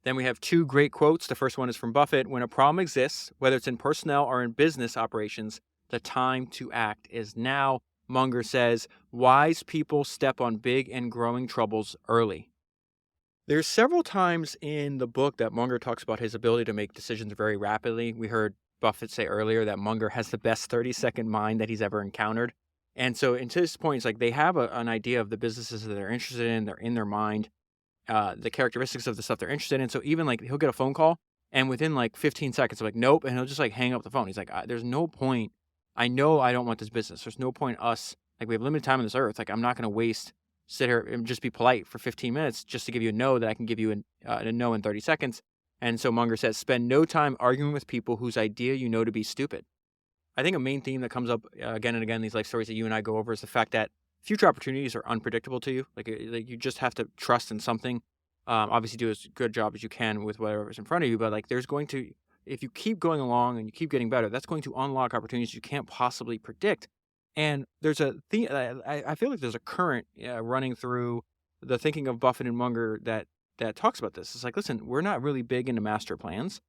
Then we have two great quotes. The first one is from Buffett. When a problem exists, whether it's in personnel or in business operations, the time to act is now. Munger says, wise people step on big and growing troubles early. There's several times in the book that Munger talks about his ability to make decisions very rapidly. We heard Buffett say earlier that Munger has the best 30-second mind that he's ever encountered. And so to this point, it's like they have an idea of the businesses that they're interested in. They're in their mind, the characteristics of the stuff they're interested in. So even like he'll get a phone call and within like 15 seconds, they're like, nope. And he'll just like hang up the phone. He's like, there's no point. I know I don't want this business. There's no point we have limited time on this earth. Like I'm not going to sit here and just be polite for 15 minutes just to give you a no that I can give you a no in 30 seconds. And so Munger says, spend no time arguing with people whose idea you know to be stupid. I think a main theme that comes up again and again in these life stories that you and I go over is the fact that future opportunities are unpredictable to you. Like you just have to trust in something. Obviously do as good a job as you can with whatever's in front of you, but like if you keep going along and you keep getting better, that's going to unlock opportunities you can't possibly predict. And there's a thing, I feel like there's a current running through the thinking of Buffett and Munger that talks about this. It's like, listen, we're not really big into master plans.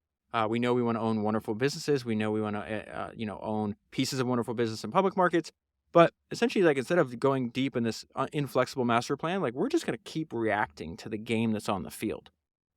We know we want to own wonderful businesses. We know we want to, own pieces of wonderful business in public markets. But essentially, like instead of going deep in this inflexible master plan, like we're just going to keep reacting to the game that's on the field.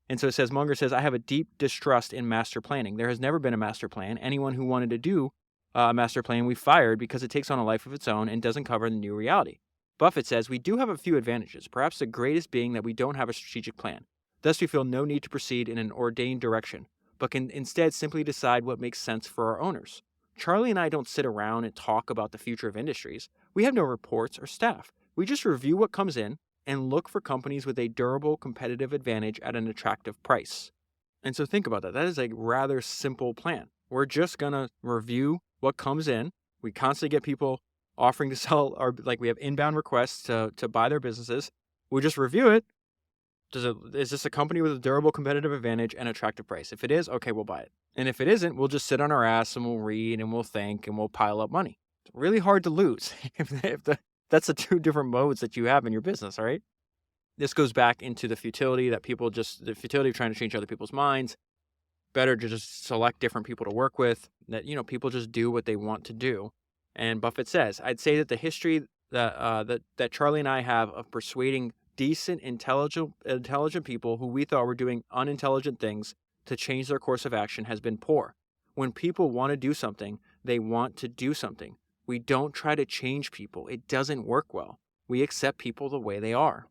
And so Munger says, I have a deep distrust in master planning. There has never been a master plan. Anyone who wanted to do a master plan, we fired because it takes on a life of its own and doesn't cover the new reality. Buffett says, we do have a few advantages, perhaps the greatest being that we don't have a strategic plan. Thus, we feel no need to proceed in an ordained direction, but can instead simply decide what makes sense for our owners. Charlie and I don't sit around and talk about the future of industries. We have no reports or staff. We just review what comes in and look for companies with a durable competitive advantage at an attractive price. And so think about that. That is a rather simple plan. We're just going to review what comes in. We constantly get people offering to sell we have inbound requests to buy their businesses. We just review it. Is this a company with a durable competitive advantage and attractive price? If it is, okay, we'll buy it. And if it isn't, we'll just sit on our ass and we'll read and we'll think and we'll pile up money. It's really hard to lose that's the two different modes that you have in your business, all right? This goes back into the futility of trying to change other people's minds. Better to just select different people to work with, that, people just do what they want to do. And Buffett says, I'd say that the history that Charlie and I have of persuading decent, intelligent people who we thought were doing unintelligent things to change their course of action has been poor. When people want to do something, they want to do something. We don't try to change people. It doesn't work well. We accept people the way they are.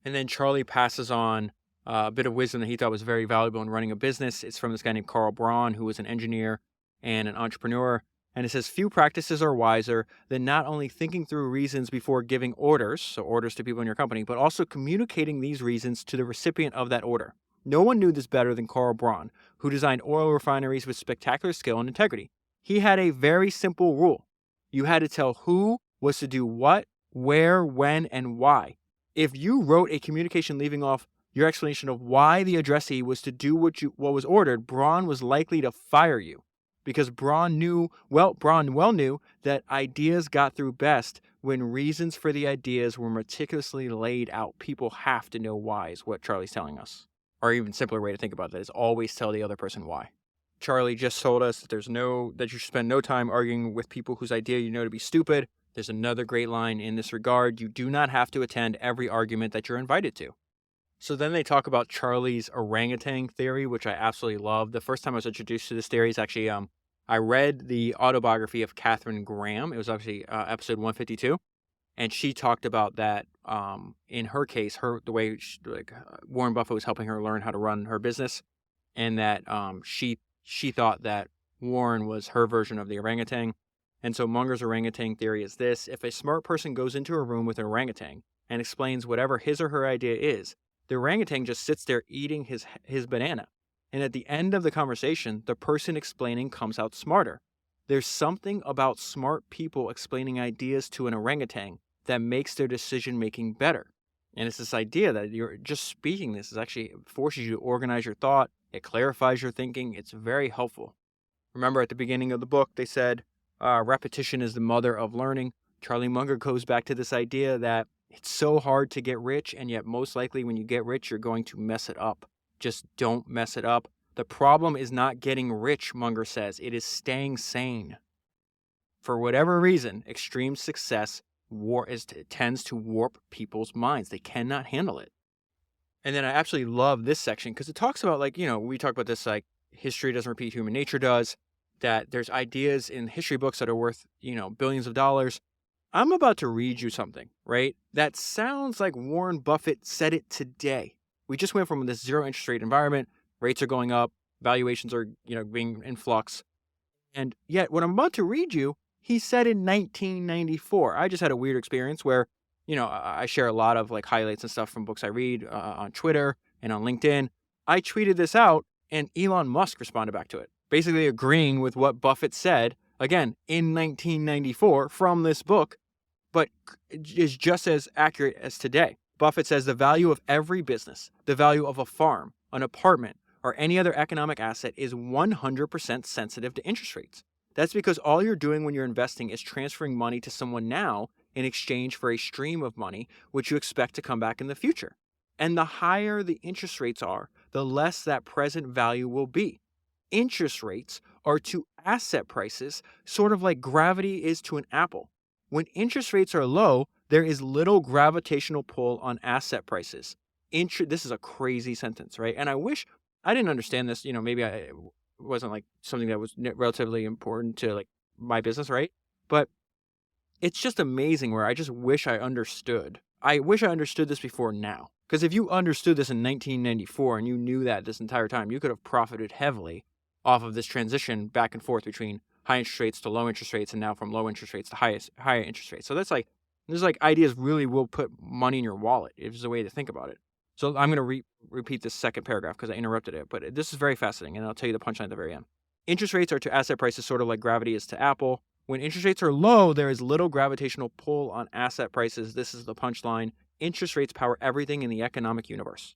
And then Charlie passes on a bit of wisdom that he thought was very valuable in running a business. It's from this guy named Carl Braun, who was an engineer and an entrepreneur. And it says, few practices are wiser than not only thinking through reasons before giving orders, so orders to people in your company, but also communicating these reasons to the recipient of that order. No one knew this better than Carl Braun, who designed oil refineries with spectacular skill and integrity. He had a very simple rule. You had to tell who was to do what, where, when, and why. If you wrote a communication leaving off your explanation of why the addressee was to do what was ordered, Braun was likely to fire you, because Braun well knew that ideas got through best when reasons for the ideas were meticulously laid out. People have to know why, is what Charlie's telling us. Or even simpler way to think about that is always tell the other person why. Charlie just told us that that you should spend no time arguing with people whose idea you know to be stupid. There's another great line in this regard. You do not have to attend every argument that you're invited to. So then they talk about Charlie's orangutan theory, which I absolutely love. The first time I was introduced to this theory is actually, I read the autobiography of Katharine Graham. It was actually episode 152. And she talked about that in her case, the way Warren Buffett was helping her learn how to run her business. And that she thought that Warren was her version of the orangutan. And so Munger's orangutan theory is this: if a smart person goes into a room with an orangutan and explains whatever his or her idea is, the orangutan just sits there eating his banana. And at the end of the conversation, the person explaining comes out smarter. There's something about smart people explaining ideas to an orangutan that makes their decision-making better. And it's this idea that you're just speaking this is actually forces you to organize your thought. It clarifies your thinking. It's very helpful. Remember at the beginning of the book, they said, repetition is the mother of learning. Charlie Munger goes back to this idea that it's so hard to get rich, and yet most likely when you get rich, you're going to mess it up. Just don't mess it up. The problem is not getting rich, Munger says. It is staying sane. For whatever reason, extreme success tends to warp people's minds. They cannot handle it. And then I absolutely love this section because it talks about, we talk about this, history doesn't repeat, human nature does, that there's ideas in history books that are worth, billions of dollars. I'm about to read you something, right? That sounds like Warren Buffett said it today. We just went from this zero interest rate environment. Rates are going up. Valuations are, being in flux. And yet what I'm about to read you, he said in 1994. I just had a weird experience where, I share a lot of highlights and stuff from books I read on Twitter and on LinkedIn. I tweeted this out and Elon Musk responded back to it, basically agreeing with what Buffett said, again, in 1994 from this book, but is just as accurate as today. Buffett says the value of every business, the value of a farm, an apartment, or any other economic asset is 100% sensitive to interest rates. That's because all you're doing when you're investing is transferring money to someone now in exchange for a stream of money, which you expect to come back in the future. And the higher the interest rates are, the less that present value will be. Interest rates are to asset prices sort of like gravity is to an apple. When interest rates are low, there is little gravitational pull on asset prices. This is a crazy sentence, right? And I wish I didn't understand this. Maybe it wasn't something that was relatively important to my business, right? But it's just amazing where I just wish I understood. I wish I understood this before now. Because if you understood this in 1994 and you knew that this entire time, you could have profited heavily off of this transition back and forth between high interest rates to low interest rates, and now from low interest rates to higher interest rates. So that's there's ideas really will put money in your wallet, if there's a way to think about it. So I'm going to repeat this second paragraph because I interrupted it, but this is very fascinating, and I'll tell you the punchline at the very end. Interest rates are to asset prices sort of like gravity is to Apple. When interest rates are low, there is little gravitational pull on asset prices. This is the punchline. interest rates power everything in the economic universe.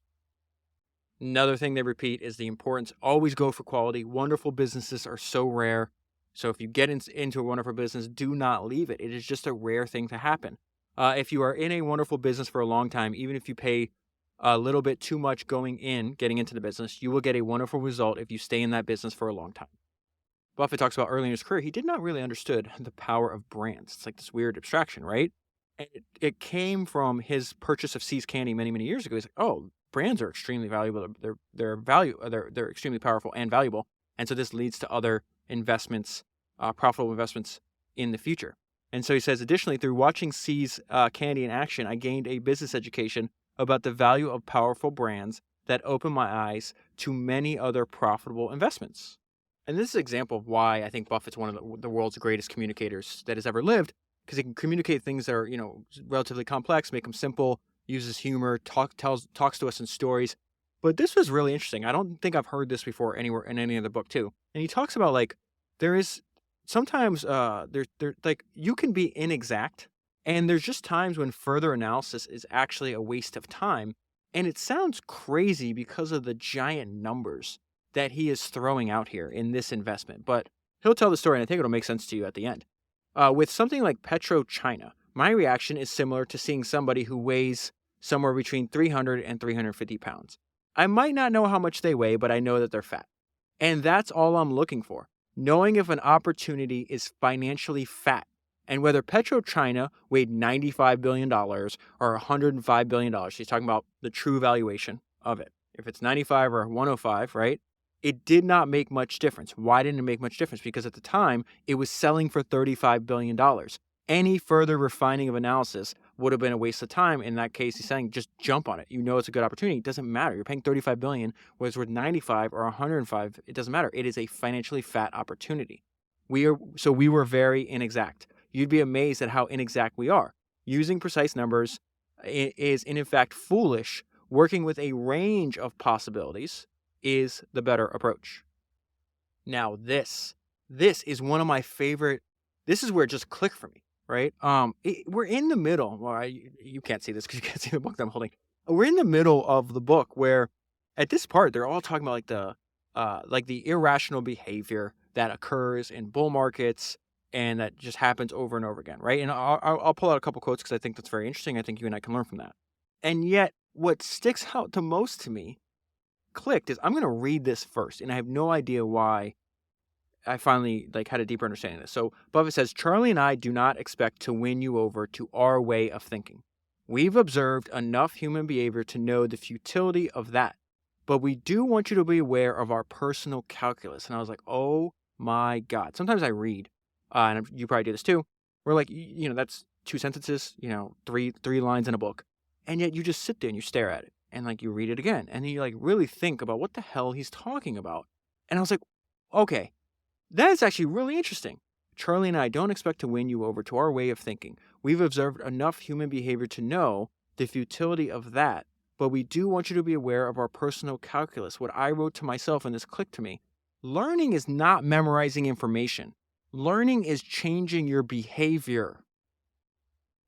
Another thing they repeat is the importance, always go for quality. Wonderful businesses are so rare. So if you get into a wonderful business, do not leave it. It is just a rare thing to happen. If you are in a wonderful business for a long time, even if you pay a little bit too much getting into the business, you will get a wonderful result if you stay in that business for a long time. Buffett talks about early in his career, he did not really understood the power of brands. It's like this weird abstraction, right? And it came from his purchase of See's Candy many, many years ago. He's like, oh, brands are extremely valuable. They're extremely powerful and valuable. And so this leads to other investments, profitable investments in the future. And so he says, additionally, through watching See's Candy in action, I gained a business education about the value of powerful brands that opened my eyes to many other profitable investments. And this is an example of why I think Buffett's one of the world's greatest communicators that has ever lived, because he can communicate things that are, relatively complex, make them simple, uses humor, talks to us in stories. But this was really interesting. I don't think I've heard this before anywhere in any other book too. And he talks about like there is sometimes like you can be inexact, and there's just times when further analysis is actually a waste of time. And it sounds crazy because of the giant numbers that he is throwing out here in this investment. But he'll tell the story, and I think it'll make sense to you at the end. With something like PetroChina, my reaction is similar to seeing somebody who weighs somewhere between 300 and 350 pounds. I might not know how much they weigh, but I know that they're fat. And that's all I'm looking for. Knowing if an opportunity is financially fat, and whether PetroChina weighed $95 billion or $105 billion. He's talking about the true valuation of it. If it's 95 or 105, right? It did not make much difference. Why didn't it make much difference? Because at the time, it was selling for $35 billion. Any further refining of analysis would have been a waste of time. In that case, he's saying just jump on it. You know it's a good opportunity. It doesn't matter. You're paying $35 billion, whether it's worth 95 or 105. It doesn't matter. It is a financially fat opportunity. We were very inexact. You'd be amazed at how inexact we are. Using precise numbers is in fact foolish. Working with a range of possibilities is the better approach. Now this is one of my favorite. This is where it just clicked for me, right? We're in the middle. Well, you can't see this because you can't see the book that I'm holding. We're in the middle of the book where, at this part, they're all talking about like the irrational behavior that occurs in bull markets and that just happens over and over again, right? And I'll pull out a couple quotes because I think that's very interesting. I think you and I can learn from that. And yet, what sticks out the most to me, clicked, is I'm going to read this first, and I have no idea why I finally had a deeper understanding of this. So Buffett says, Charlie and I do not expect to win you over to our way of thinking. We've observed enough human behavior to know the futility of that, but we do want you to be aware of our personal calculus. And I was like, oh my God. Sometimes I read, and you probably do this too, where that's 2 sentences, 3 lines in a book. And yet you just sit there and you stare at it and you read it again. And then you really think about what the hell he's talking about. And I was like, okay, that is actually really interesting. Charlie and I don't expect to win you over to our way of thinking. We've observed enough human behavior to know the futility of that, but we do want you to be aware of our personal calculus. What I wrote to myself, and this clicked to me, learning is not memorizing information. Learning is changing your behavior.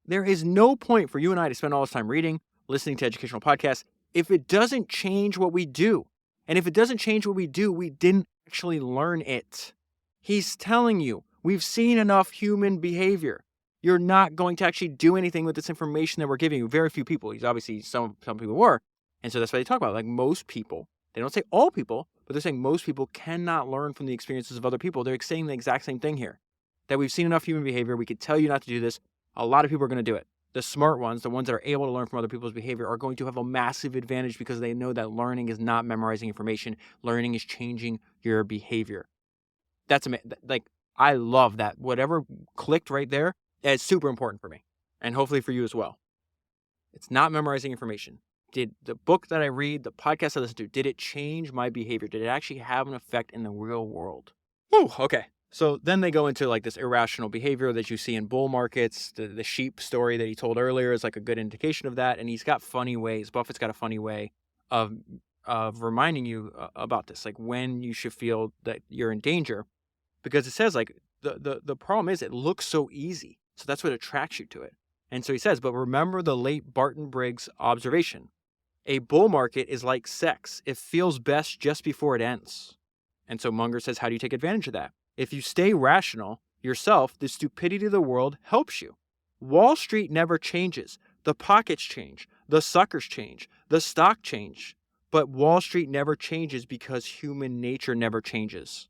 There is no point for you and I to spend all this time reading, listening to educational podcasts, if it doesn't change what we do. And if it doesn't change what we do, we didn't actually learn it. He's telling you, we've seen enough human behavior. You're not going to actually do anything with this information that we're giving you. Very few people. He's obviously some people were. And so that's why they talk about most people. They don't say all people, but they're saying most people cannot learn from the experiences of other people. They're saying the exact same thing here. That we've seen enough human behavior. We could tell you not to do this. A lot of people are going to do it. The smart ones, the ones that are able to learn from other people's behavior, are going to have a massive advantage because they know that learning is not memorizing information. Learning is changing your behavior. That's I love that. Whatever clicked right there, it's super important for me. And hopefully for you as well. It's not memorizing information. Did the book that I read, the podcast I listen to, did it change my behavior? Did it actually have an effect in the real world? Whew, okay. So then they go into this irrational behavior that you see in bull markets. The sheep story that he told earlier is a good indication of that. And he's got funny ways. Buffett's got a funny way of reminding you about this, when you should feel that you're in danger. Because it says the problem is it looks so easy. So that's what attracts you to it. And so he says, but remember the late Barton Briggs observation. A bull market is like sex. It feels best just before it ends. And so Munger says, how do you take advantage of that? If you stay rational yourself, the stupidity of the world helps you. Wall Street never changes. The pockets change. The suckers change. The stock change. But Wall Street never changes because human nature never changes.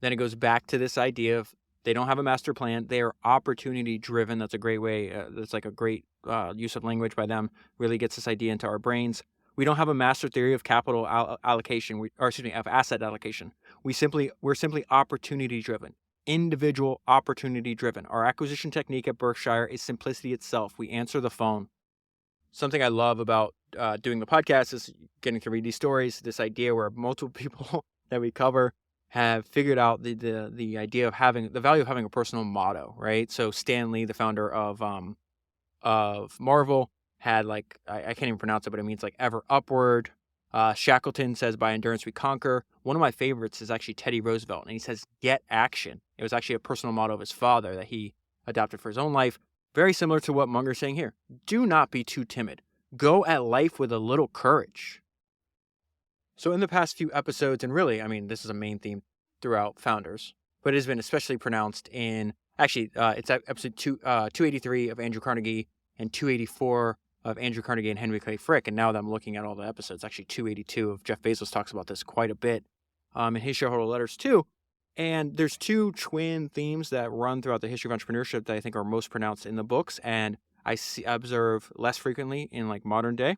Then it goes back to this idea of they don't have a master plan. They are opportunity driven. That's a great way. That's like a great use of language by them. Really gets this idea into our brains. We don't have a master theory of capital allocation, of asset allocation. We're simply opportunity driven, individual opportunity driven. Our acquisition technique at Berkshire is simplicity itself. We answer the phone. Something I love about doing the podcast is getting to read these stories. This idea where multiple people that we cover have figured out the idea of having the value of having a personal motto, right? So Stan Lee, the founder of Marvel, had like I can't even pronounce it, but it means like ever upward. Shackleton says, by endurance we conquer. One of my favorites is actually Teddy Roosevelt, and he says, get action. It was actually a personal motto of his father that he adopted for his own life. Very similar to what Munger's saying here. Do not be too timid. Go at life with a little courage. So in the past few episodes, and really, I mean, this is a main theme throughout Founders, but it has been especially pronounced in, actually, it's episode 283 of Andrew Carnegie and 284 of Andrew Carnegie and Henry Clay Frick. And now that I'm looking at all the episodes, actually 282 of Jeff Bezos talks about this quite a bit in his shareholder letters too. And there's two twin themes that run throughout the history of entrepreneurship that I think are most pronounced in the books, and I observe less frequently in like modern day.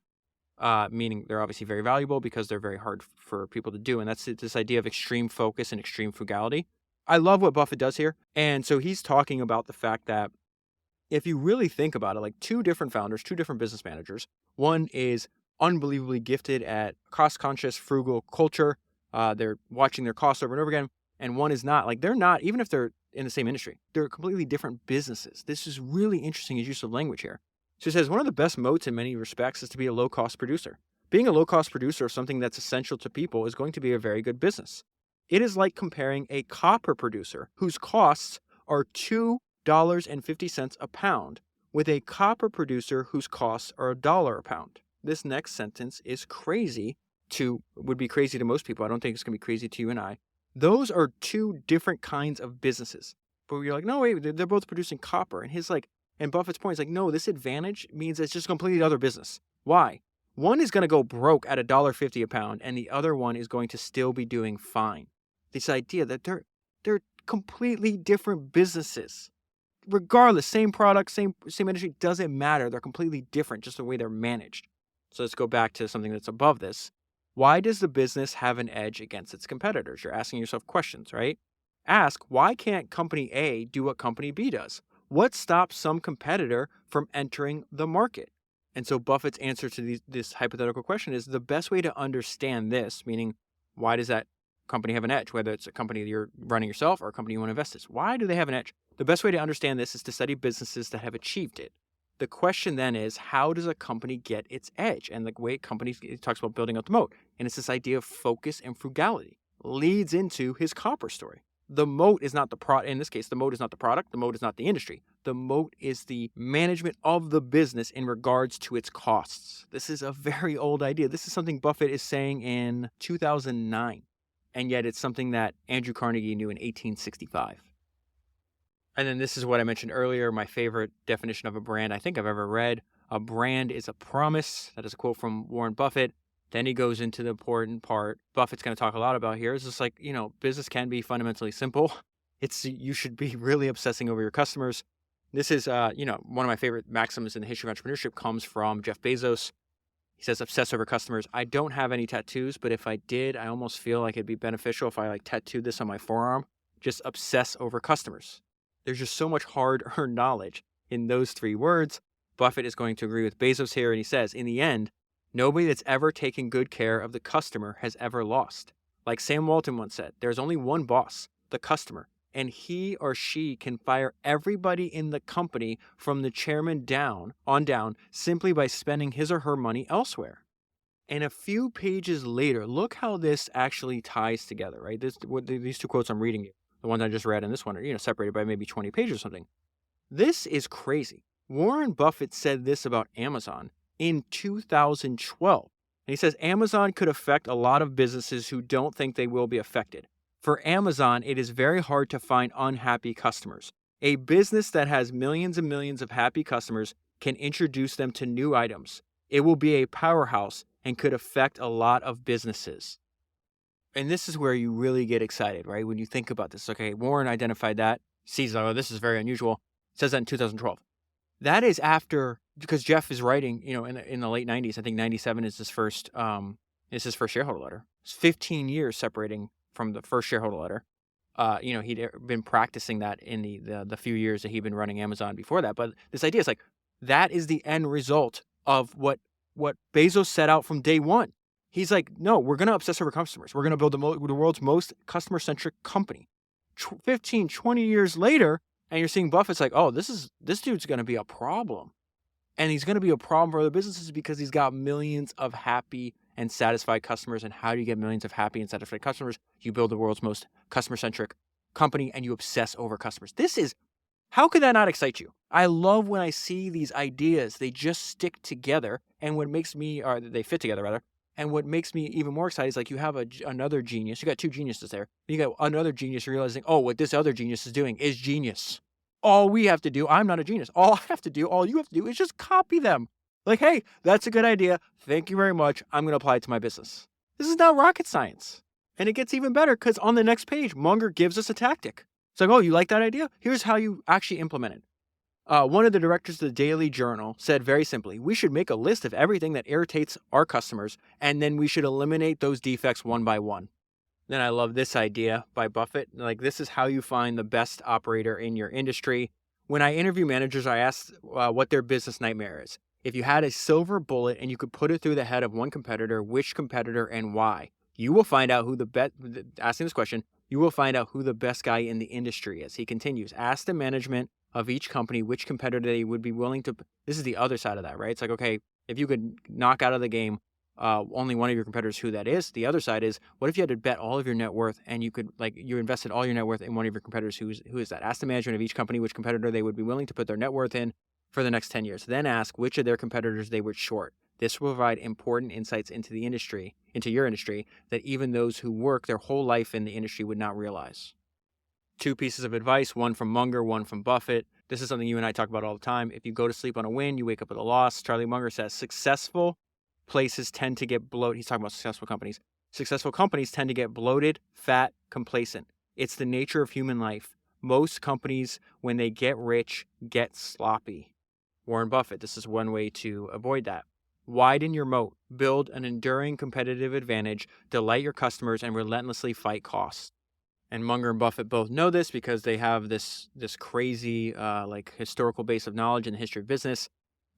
Meaning they're obviously very valuable because they're very hard for people to do. And that's this idea of extreme focus and extreme frugality. I love what Buffett does here. And so he's talking about the fact that if you really think about it, like two different founders, two different business managers, one is unbelievably gifted at cost-conscious, frugal culture. They're watching their costs over and over again. And one is not. Like they're not, even if they're in the same industry, they're completely different businesses. This is really interesting, his use of language here. So he says, one of the best moats in many respects is to be a low-cost producer. Being a low-cost producer of something that's essential to people is going to be a very good business. It is like comparing a copper producer whose costs are $2.50 a pound with a copper producer whose costs are $1 a pound. This next sentence is would be crazy to most people. I don't think it's going to be crazy to you and I. Those are two different kinds of businesses. But you're like, no, wait, they're both producing copper. And Buffett's point is like, no, this advantage means it's just a completely other business. Why? One is going to go broke at $1.50 a pound, and the other one is going to still be doing fine. This idea that they're completely different businesses. Regardless, same product, same industry, doesn't matter. They're completely different, just the way they're managed. So let's go back to something that's above this. Why does the business have an edge against its competitors? You're asking yourself questions, right? Ask, why can't company A do what company B does? What stops some competitor from entering the market? And so Buffett's answer to this hypothetical question is the best way to understand this, meaning why does that company have an edge, whether it's a company that you're running yourself or a company you want to invest in. Why do they have an edge? The best way to understand this is to study businesses that have achieved it. The question then is, how does a company get its edge? And the way it talks about building up the moat. And it's this idea of focus and frugality. Leads into his copper story. The moat is not the product. In this case, the moat is not the product. The moat is not the industry. The moat is the management of the business in regards to its costs. This is a very old idea. This is something Buffett is saying in 2009. And yet it's something that Andrew Carnegie knew in 1865. And then this is what I mentioned earlier, my favorite definition of a brand I think I've ever read. A brand is a promise. That is a quote from Warren Buffett. Then he goes into the important part Buffett's going to talk a lot about here. It's just like, business can be fundamentally simple. You should be really obsessing over your customers. This is, one of my favorite maxims in the history of entrepreneurship comes from Jeff Bezos. He says, obsess over customers. I don't have any tattoos, but if I did, I almost feel like it'd be beneficial if I tattooed this on my forearm. Just obsess over customers. There's just so much hard-earned knowledge in those three words. Buffett is going to agree with Bezos here, and he says, in the end, nobody that's ever taken good care of the customer has ever lost. Like Sam Walton once said, there's only one boss, the customer, and he or she can fire everybody in the company from the chairman down simply by spending his or her money elsewhere. And a few pages later, look how this actually ties together, right? These two quotes I'm reading you, the ones I just read and this one are, separated by maybe 20 pages or something. This is crazy. Warren Buffett said this about Amazon in 2012. And he says Amazon could affect a lot of businesses who don't think they will be affected. For Amazon, it is very hard to find unhappy customers. A business that has millions and millions of happy customers can introduce them to new items. It will be a powerhouse and could affect a lot of businesses. And this is where you really get excited, right? When you think about this. Okay, Warren identified that, sees, oh, this is very unusual. Says that in 2012. That is after, because Jeff is writing, in the late 90s. I think 97 is his first shareholder letter. It's 15 years separating from the first shareholder letter. He'd been practicing that in the few years that he'd been running Amazon before that. But this idea is like, that is the end result of what Bezos set out from day one. He's like, no, we're going to obsess over customers. We're going to build the world's most customer-centric company. 15, 20 years later, and you're seeing Buffett's like, oh, this dude's going to be a problem. And he's going to be a problem for other businesses because he's got millions of happy and satisfied customers. And how do you get millions of happy and satisfied customers? You build the world's most customer-centric company and you obsess over customers. How could that not excite you? I love when I see these ideas. They just stick together. And they fit together rather. And what makes me even more excited is like you have another genius. You got two geniuses there. You got another genius realizing, oh, what this other genius is doing is genius. All we have to do, I'm not a genius. All you have to do is just copy them. Like, hey, that's a good idea. Thank you very much. I'm going to apply it to my business. This is not rocket science. And it gets even better because on the next page, Munger gives us a tactic. It's like, oh, you like that idea? Here's how you actually implement it. One of the directors of the Daily Journal said very simply, we should make a list of everything that irritates our customers, and then we should eliminate those defects one by one. Then I love this idea by Buffett. Like, this is how you find the best operator in your industry. When I interview managers, I ask what their business nightmare is. If you had a silver bullet and you could put it through the head of one competitor, which competitor and why? You will find out asking this question, you will find out who the best guy in the industry is. He continues, ask the management of each company which competitor they would be willing to. This is the other side of that, right? It's like, okay, if you could knock out of the game only one of your competitors, who that is. The other side is, what if you had to bet all of your net worth and you invested all your net worth in one of your competitors? Who is that? Ask the management of each company which competitor they would be willing to put their net worth in for the next 10 years. Then ask which of their competitors they would short. This will provide important insights into your industry, that even those who work their whole life in the industry would not realize. Two pieces of advice, one from Munger, one from Buffett. This is something you and I talk about all the time. If you go to sleep on a win, you wake up with a loss. Charlie Munger says successful places tend to get bloated. He's talking about successful companies. Successful companies tend to get bloated, fat, complacent. It's the nature of human life. Most companies, when they get rich, get sloppy. Warren Buffett, this is one way to avoid that. Widen your moat. Build an enduring competitive advantage. Delight your customers and relentlessly fight costs. And Munger and Buffett both know this because they have this crazy historical base of knowledge in the history of business.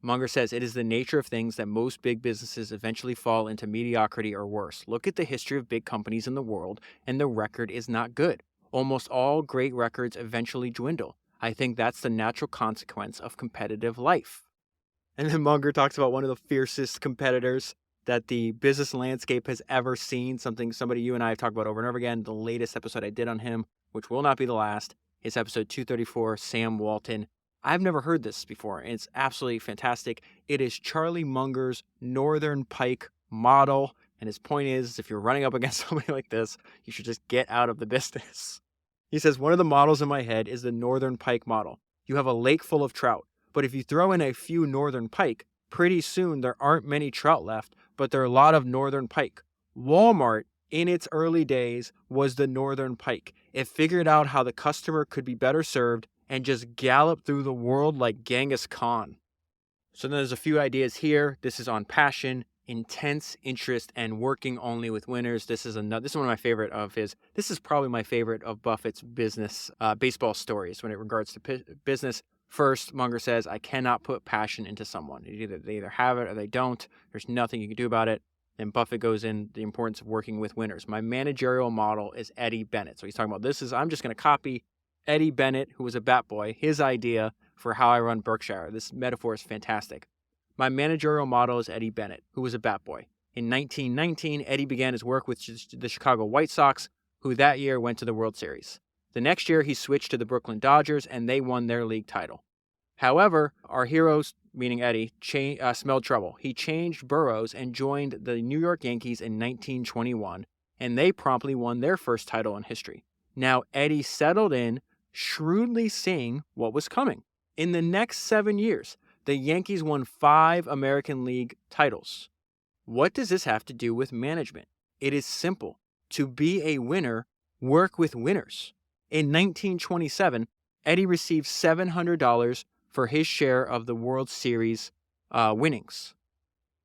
Munger says it is the nature of things that most big businesses eventually fall into mediocrity or worse. Look at the history of big companies in the world, and the record is not good. Almost all great records eventually dwindle. I think that's the natural consequence of competitive life. And then Munger talks about one of the fiercest competitors that the business landscape has ever seen, somebody you and I have talked about over and over again. The latest episode I did on him, which will not be the last, is episode 234, Sam Walton. I've never heard this before, and it's absolutely fantastic. It is Charlie Munger's Northern Pike model, and his point is, if you're running up against somebody like this, you should just get out of the business. He says, one of the models in my head is the Northern Pike model. You have a lake full of trout, but if you throw in a few Northern Pike, pretty soon there aren't many trout left, but there are a lot of Northern Pike. Walmart, in its early days, was the Northern Pike. It figured out how the customer could be better served and just galloped through the world like Genghis Khan. So then there's a few ideas here. This is on passion, intense interest, and working only with winners. This is one of my favorite of his. This is probably my favorite of Buffett's business baseball stories when it regards to business. First, Munger says, I cannot put passion into someone. They either have it or they don't. There's nothing you can do about it. Then Buffett goes in the importance of working with winners. My managerial model is Eddie Bennett. So he's talking about I'm just going to copy Eddie Bennett, who was a bat boy, his idea for how I run Berkshire. This metaphor is fantastic. My managerial model is Eddie Bennett, who was a bat boy. In 1919, Eddie began his work with the Chicago White Sox, who that year went to the World Series. The next year, he switched to the Brooklyn Dodgers, and they won their league title. However, our heroes, meaning Eddie, smelled trouble. He changed boroughs and joined the New York Yankees in 1921, and they promptly won their first title in history. Now Eddie settled in, shrewdly seeing what was coming. In the next 7 years, the Yankees won 5 American League titles. What does this have to do with management? It is simple. To be a winner, work with winners. In 1927, Eddie received $700 for his share of the World Series winnings.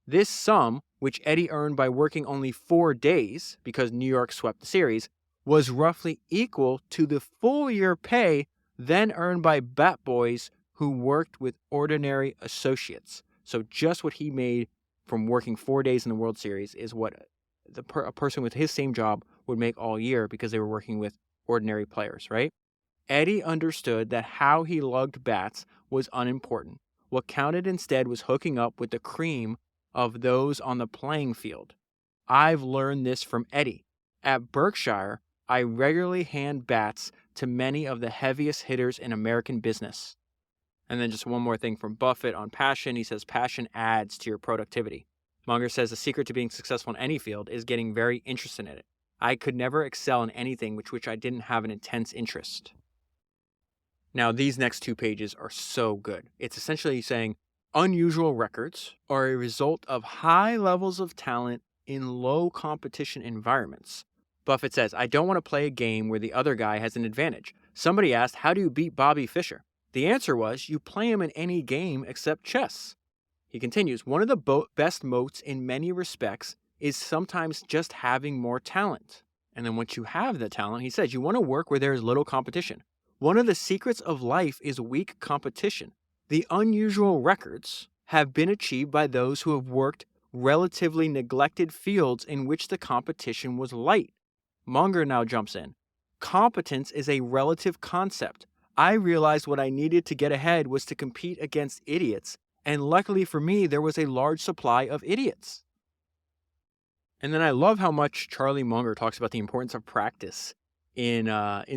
This sum, which Eddie earned by working only 4 days because New York swept the series, was roughly equal to the full year pay then earned by bat boys who worked with ordinary associates. So just what he made from working 4 days in the World Series is what a person with his same job would make all year because they were working with ordinary players, right? Eddie understood that how he lugged bats was unimportant. What counted instead was hooking up with the cream of those on the playing field. I've learned this from Eddie. At Berkshire, I regularly hand bats to many of the heaviest hitters in American business. And then just one more thing from Buffett on passion. He says passion adds to your productivity. Munger says the secret to being successful in any field is getting very interested in it. I could never excel in anything which I didn't have an intense interest. Now, these next 2 pages are so good. It's essentially saying unusual records are a result of high levels of talent in low competition environments. Buffett says, I don't want to play a game where the other guy has an advantage. Somebody asked, how do you beat Bobby Fischer? The answer was, you play him in any game except chess. He continues, one of the best moats in many respects is sometimes just having more talent. And then once you have the talent, he says, you want to work where there is little competition. One of the secrets of life is weak competition. The unusual records have been achieved by those who have worked relatively neglected fields in which the competition was light. Munger now jumps in. Competence is a relative concept. I realized what I needed to get ahead was to compete against idiots, and luckily for me, there was a large supply of idiots. And then I love how much Charlie Munger talks about the importance of practice in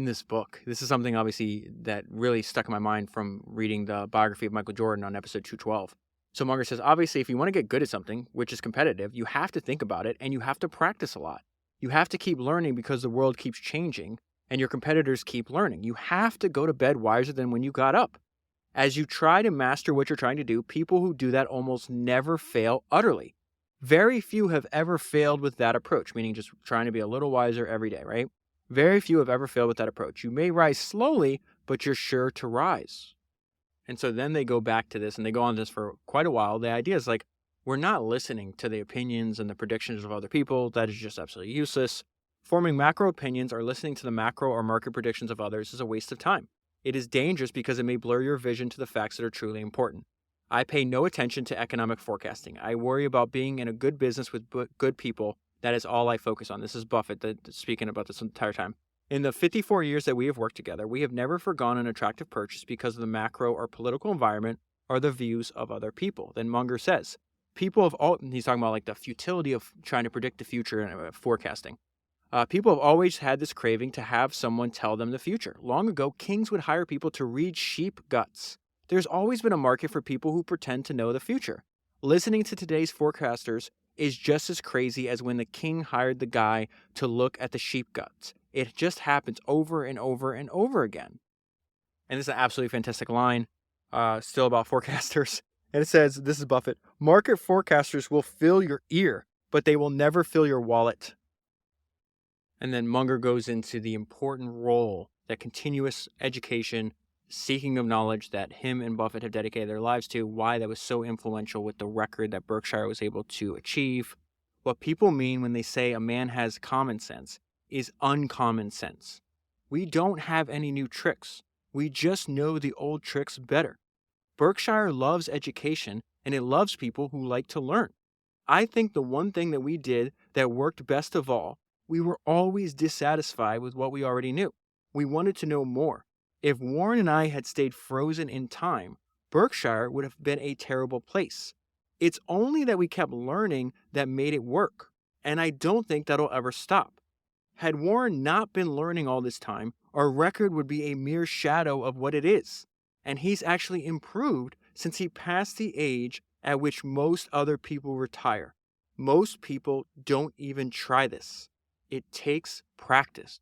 this book. This is something obviously that really stuck in my mind from reading the biography of Michael Jordan on episode 212. So Munger says, obviously, if you want to get good at something, which is competitive, you have to think about it and you have to practice a lot. You have to keep learning because the world keeps changing and your competitors keep learning. You have to go to bed wiser than when you got up. As you try to master what you're trying to do, people who do that almost never fail utterly. Very few have ever failed with that approach, meaning just trying to be a little wiser every day, right? Very few have ever failed with that approach. You may rise slowly, but you're sure to rise. And so then they go back to this, and they go on this for quite a while. The idea is like, we're not listening to the opinions and the predictions of other people. That is just absolutely useless. Forming macro opinions or listening to the macro or market predictions of others is a waste of time. It is dangerous because it may blur your vision to the facts that are truly important. I pay no attention to economic forecasting. I worry about being in a good business with good people. That is all I focus on. This is Buffett speaking about this entire time. In the 54 years that we have worked together, we have never forgone an attractive purchase because of the macro or political environment or the views of other people. Then Munger says, people have all, he's talking about like the futility of trying to predict the future and forecasting. People have always had this craving to have someone tell them the future. Long ago, kings would hire people to read sheep guts. There's always been a market for people who pretend to know the future. Listening to today's forecasters is just as crazy as when the king hired the guy to look at the sheep guts. It just happens over and over and over again. And this is an absolutely fantastic line, still about forecasters. And it says, this is Buffett, market forecasters will fill your ear, but they will never fill your wallet. And then Munger goes into the important role that continuous education, seeking of knowledge that him and Buffett have dedicated their lives to, why that was so influential with the record that Berkshire was able to achieve. What people mean when they say a man has common sense is uncommon sense. We don't have any new tricks. We just know the old tricks better. Berkshire loves education, and it loves people who like to learn. I think the one thing that we did that worked best of all, we were always dissatisfied with what we already knew. We wanted to know more. If Warren and I had stayed frozen in time, Berkshire would have been a terrible place. It's only that we kept learning that made it work, and I don't think that'll ever stop. Had Warren not been learning all this time, our record would be a mere shadow of what it is. and he's actually improved since he passed the age at which most other people retire. Most people don't even try this. It takes practice.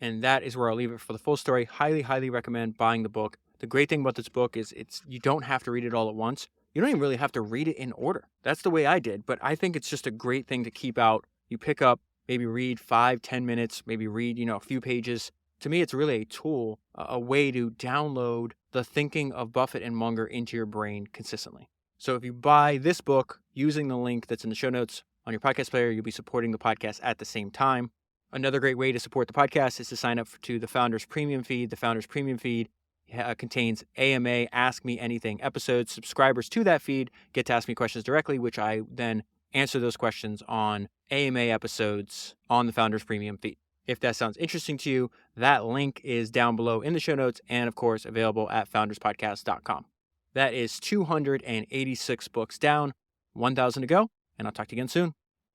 And that is where I'll leave it for the full story. Highly, highly recommend buying the book. The great thing about this book is you don't have to read it all at once. You don't even really have to read it in order. That's the way I did, but I think it's just a great thing to keep out. You pick up, maybe read 5-10 minutes, maybe read, a few pages. To me, it's really a tool, a way to download the thinking of Buffett and Munger into your brain consistently. So if you buy this book using the link that's in the show notes on your podcast player, you'll be supporting the podcast at the same time. Another great way to support the podcast is to sign up to the Founders Premium Feed. The Founders Premium Feed contains AMA Ask Me Anything episodes. Subscribers to that feed get to ask me questions directly, which I then answer those questions on AMA episodes on the Founders Premium Feed. If that sounds interesting to you, that link is down below in the show notes and, of course, available at founderspodcast.com. That is 286 books down, 1,000 to go, and I'll talk to you again soon.